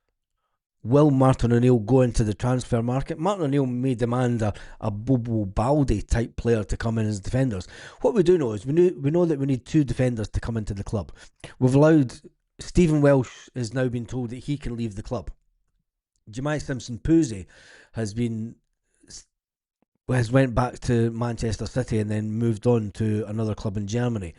Will Martin O'Neill go into the transfer market? Martin O'Neill may demand a Bobo Baldi type player to come in as defenders. What we do know is we know that we need two defenders to come into the club. We've allowed Stephen Welsh has now been told that he can leave the club. Jemai Simpson-Pusey has went back to Manchester City and then moved on to another club in Germany.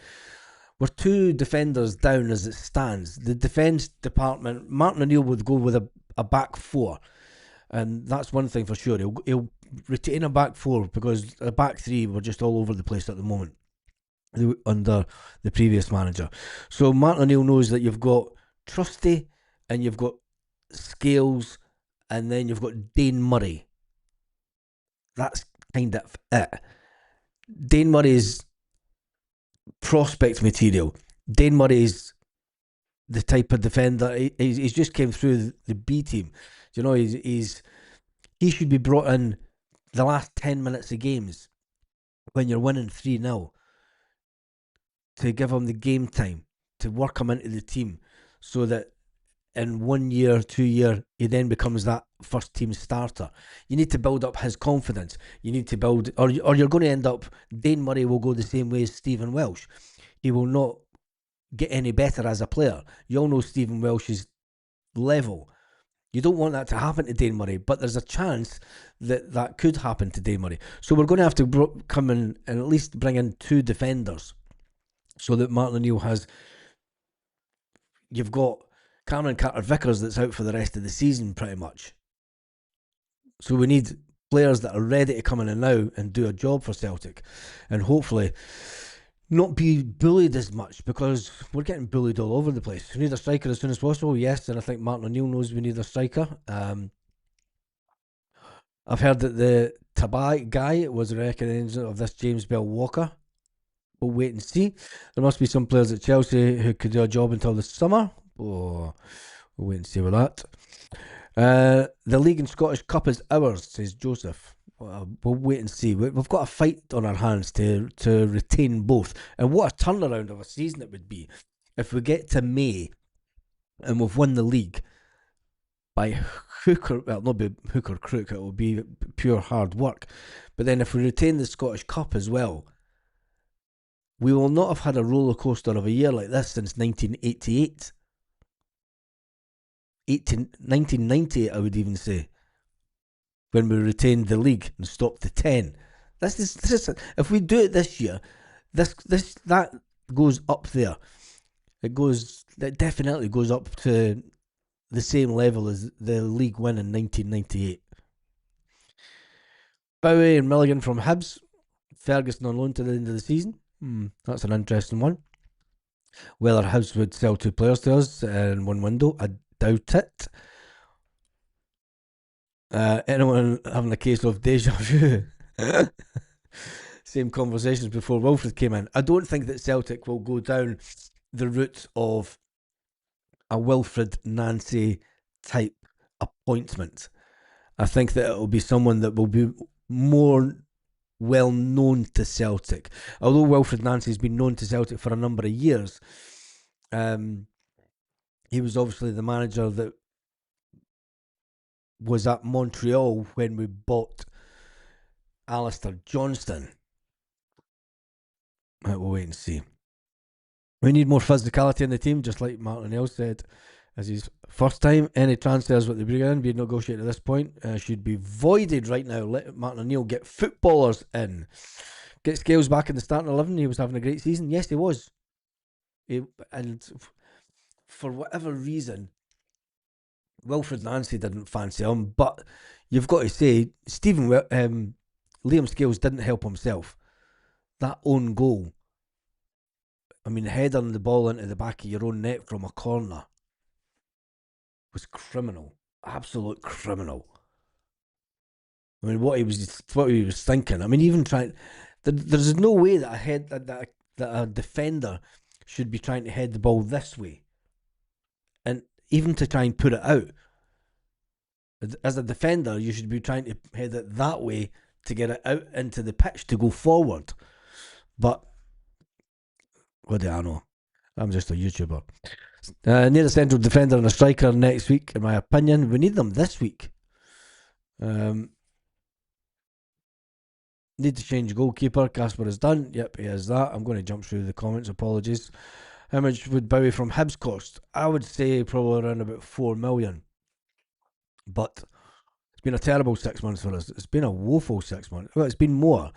We're two defenders down as it stands. The defence department, Martin O'Neill would go with a back four, and that's one thing for sure. He'll retain a back four because a back three were just all over the place at the moment under the previous manager. So Martin O'Neill knows that you've got Trusty and you've got Scales and then you've got Dane Murray. That's kind of it. Dane Murray's prospect material. Dane Murray's the type of defender. He's just came through the B team. You know, he should be brought in the last 10 minutes of games when you're winning 3-0 to give him the game time to work him into the team, so that in 1 year, 2 year, he then becomes that first team starter. You need to build up his confidence. You need to build, or you're going to end up. Dane Murray will go the same way as Stephen Welsh. He will not get any better as a player. You all know Stephen Welsh's level. You don't want that to happen to Dane Murray, but there's a chance that that could happen to Dane Murray. So we're going to have to come in and at least bring in two defenders, so that Martin O'Neill has. You've got Cameron Carter-Vickers that's out for the rest of the season, pretty much. So we need players that are ready to come in and now and do a job for Celtic, and hopefully not be bullied as much, because we're getting bullied all over the place. We need a striker as soon as possible, yes, and I think Martin O'Neill knows we need a striker. I've heard that the Tabai guy was recognising of this James Bell Walker. We'll wait and see. There must be some players at Chelsea who could do a job until the summer. Oh, we'll wait and see with that. The League and Scottish Cup is ours, says Joseph. We'll wait and see. We've got a fight on our hands to retain both. And what a turnaround of a season it would be if we get to May and we've won the league by hook or, well, not by hook or crook, it will be pure hard work. But then if we retain the Scottish Cup as well, we will not have had a roller coaster of a year like this since 1988. 1990, I would even say, when we retained the league and stopped the 10. This is if we do it this year, that goes up there. It definitely goes up to the same level as the league win in 1998. Bowie and Milligan from Hibs. Ferguson on loan to the end of the season. That's an interesting one. Whether Hibs would sell two players to us in one window, I doubt it. Anyone having a case of deja vu? Same conversations before Wilfred came in. I don't think that Celtic will go down the route of a Wilfred Nancy type appointment. I think that it will be someone that will be more well known to Celtic. Although Wilfred Nancy has been known to Celtic for a number of years, he was obviously the manager that was at Montreal when we bought Alistair Johnston. We'll wait and see. We need more physicality in the team, just like Martin O'Neill said. As his first time, any transfers what they bring in, being negotiated at this point, should be voided right now. Let Martin O'Neill get footballers in. Get Scales back in the starting 11. He was having a great season. Yes, he was. And for whatever reason, Wilfred Nancy didn't fancy him. But you've got to say, Liam Scales didn't help himself. That own goal, I mean, heading the ball into the back of your own net from a corner was criminal. Absolute criminal. I mean, what he was thinking. I mean, even trying. There's no way that a defender should be trying to head the ball this way, and even to try and put it out. As a defender, you should be trying to head it that way to get it out into the pitch to go forward. But what do I know? I'm just a YouTuber. Need a central defender and a striker next week, in my opinion. We need them this week. Need to change goalkeeper. Casper is done. Yep, he is that. I'm going to jump through the comments. Apologies. How much would Bowie from Hibs cost? I would say probably around about 4 million. But it's been a terrible 6 months for us. It's been a woeful 6 months. Well, it's been more.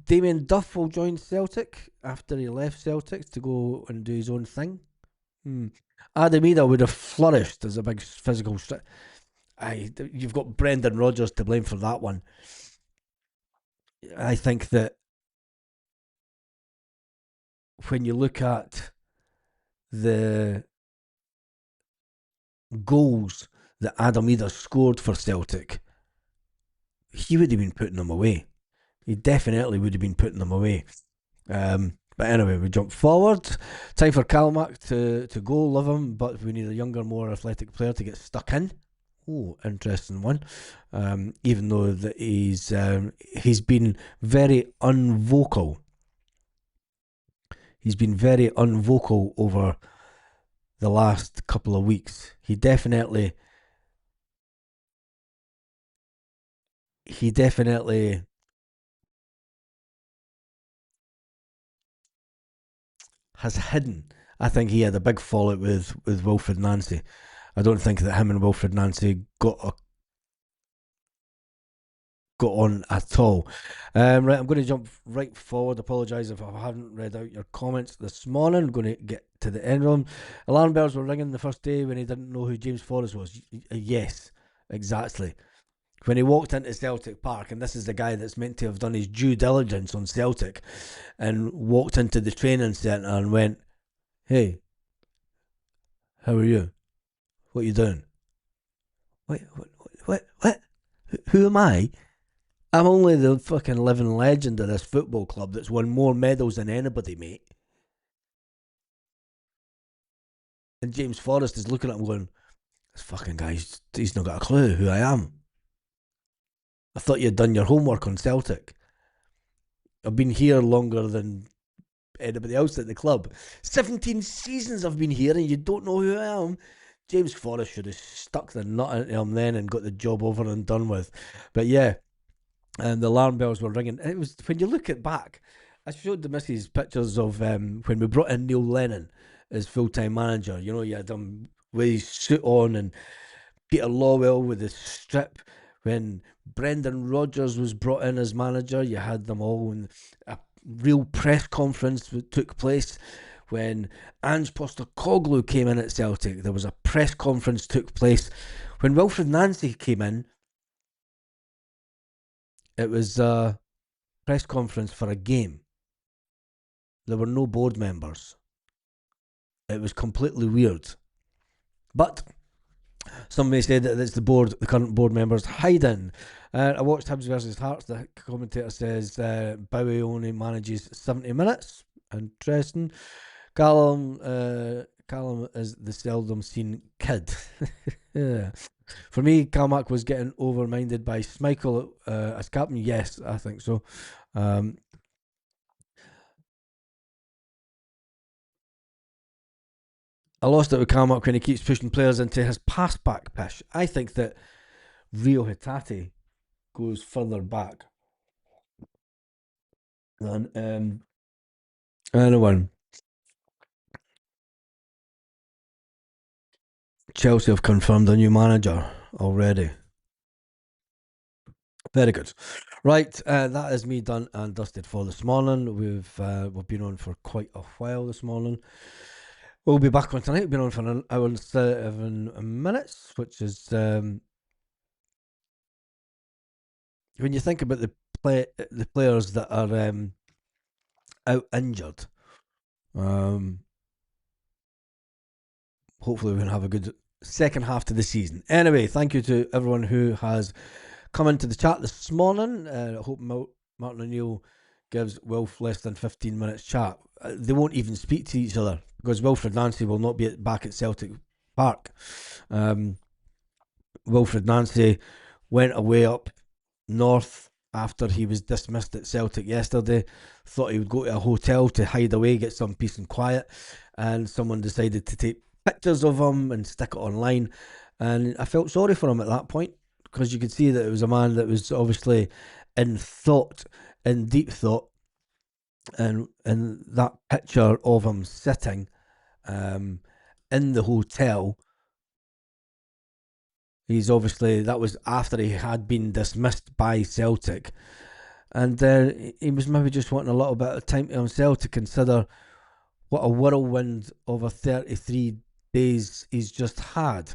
Damien Duff will join Celtic after he left Celtic to go and do his own thing. Adam Ida would have flourished as a big physical you've got Brendan Rodgers to blame for that one. I think that when you look at the goals that Adam Ida scored for Celtic, he would have been putting them away. He definitely would have been putting them away. But anyway, we jump forward. Time for Calmac to go. Love him, but we need a younger, more athletic player to get stuck in. Oh, interesting one. Even though that he's been very unvocal. He's been very unvocal over the last couple of weeks. He definitely has hidden. I think he had a big fallout with Wilfred Nancy. I don't think that him and Wilfred Nancy got on at all. Right, I'm going to jump right forward. Apologise if I haven't read out your comments this morning. I'm going to get to the end of them. Alarm bells were ringing the first day when he didn't know who James Forrest was. Yes, exactly. When he walked into Celtic Park, and this is the guy that's meant to have done his due diligence on Celtic, and walked into the training centre and went, "Hey, how are you? What are you doing? What? Who am I? I'm only the fucking living legend of this football club that's won more medals than anybody, mate." And James Forrest is looking at him going, "This fucking guy's he's not got a clue who I am. I thought you'd done your homework on Celtic. I've been here longer than anybody else at the club. 17 seasons I've been here and you don't know who I am." James Forrest should have stuck the nut into him then and got the job over and done with. But yeah, and the alarm bells were ringing. It was when you look at back. I showed the missus pictures of when we brought in Neil Lennon as full time manager. You know, you had him with his suit on and Peter Lawwell with the strip. When Brendan Rodgers was brought in as manager, you had them all, and a real press conference took place. When Ange Postecoglou came in at Celtic, there was a press conference took place. When Wilfred Nancy came in, it was a press conference for a game. There were no board members. It was completely weird. But somebody said that it's the current board members hiding. I watched Hibs versus Hearts. The commentator says Bowie only manages 70 minutes. Interesting. Callum is the seldom seen kid. Yeah. For me, Calmac was getting overminded by Schmeichel as captain. Yes, I think so. Um, I lost it with Calmac when he keeps pushing players into his pass back pish. I think that Rio Hitati goes further back than anyone. Chelsea have confirmed a new manager already. Very good. Right, that is me done and dusted for this morning. We've been on for quite a while this morning. We'll be back on tonight. We've been on for an hour and 7 minutes, which is when you think about the players that are out injured. Hopefully, we can have a good second half to the season. Anyway, thank you to everyone who has come into the chat this morning. I hope Martin O'Neill gives Wilf less than 15 minutes chat. They won't even speak to each other because Wilfred Nancy will not be back at Celtic Park. Wilfred Nancy went away up north after he was dismissed at Celtic yesterday. Thought he would go to a hotel to hide away, get some peace and quiet, and someone decided to take pictures of him and stick it online. And I felt sorry for him at that point because you could see that it was a man that was obviously in thought, in deep thought, and that picture of him sitting in the hotel. That was after he had been dismissed by Celtic, and he was maybe just wanting a little bit of time to himself to consider what a whirlwind of a 33 days he's just had.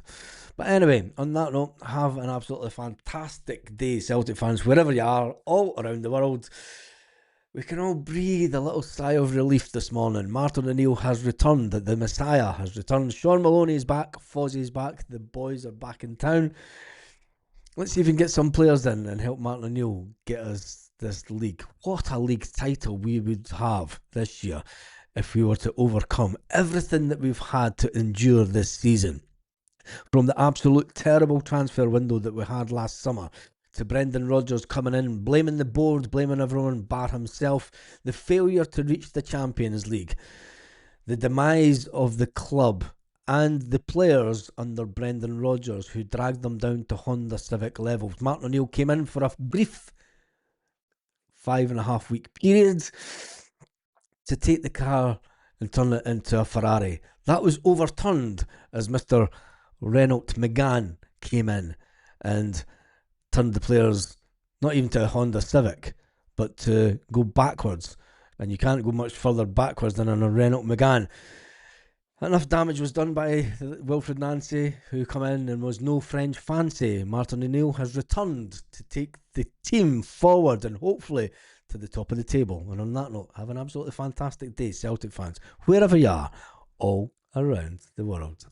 But anyway, on that note, have an absolutely fantastic day, Celtic fans, wherever you are, all around the world. We can all breathe a little sigh of relief this morning. Martin O'Neill has returned. The Messiah has returned. Sean Maloney is back. Fozzie's back. The boys are back in town. Let's see if we can get some players in and help Martin O'Neill get us this league. What a league title we would have this year if we were to overcome everything that we've had to endure this season. From the absolute terrible transfer window that we had last summer, to Brendan Rodgers coming in, blaming the board, blaming everyone bar himself, the failure to reach the Champions League, the demise of the club and the players under Brendan Rodgers who dragged them down to Honda Civic levels. Martin O'Neill came in for a brief 5.5 week period to take the car and turn it into a Ferrari. That was overturned as Mr. Renault McGann came in and turned the players not even to a Honda Civic, but to go backwards. And you can't go much further backwards than on a Renault Megane. Enough damage was done by Wilfred Nancy, who come in and was no French fancy. Martin O'Neill has returned to take the team forward and hopefully to the top of the table. And on that note, have an absolutely fantastic day, Celtic fans, wherever you are, all around the world.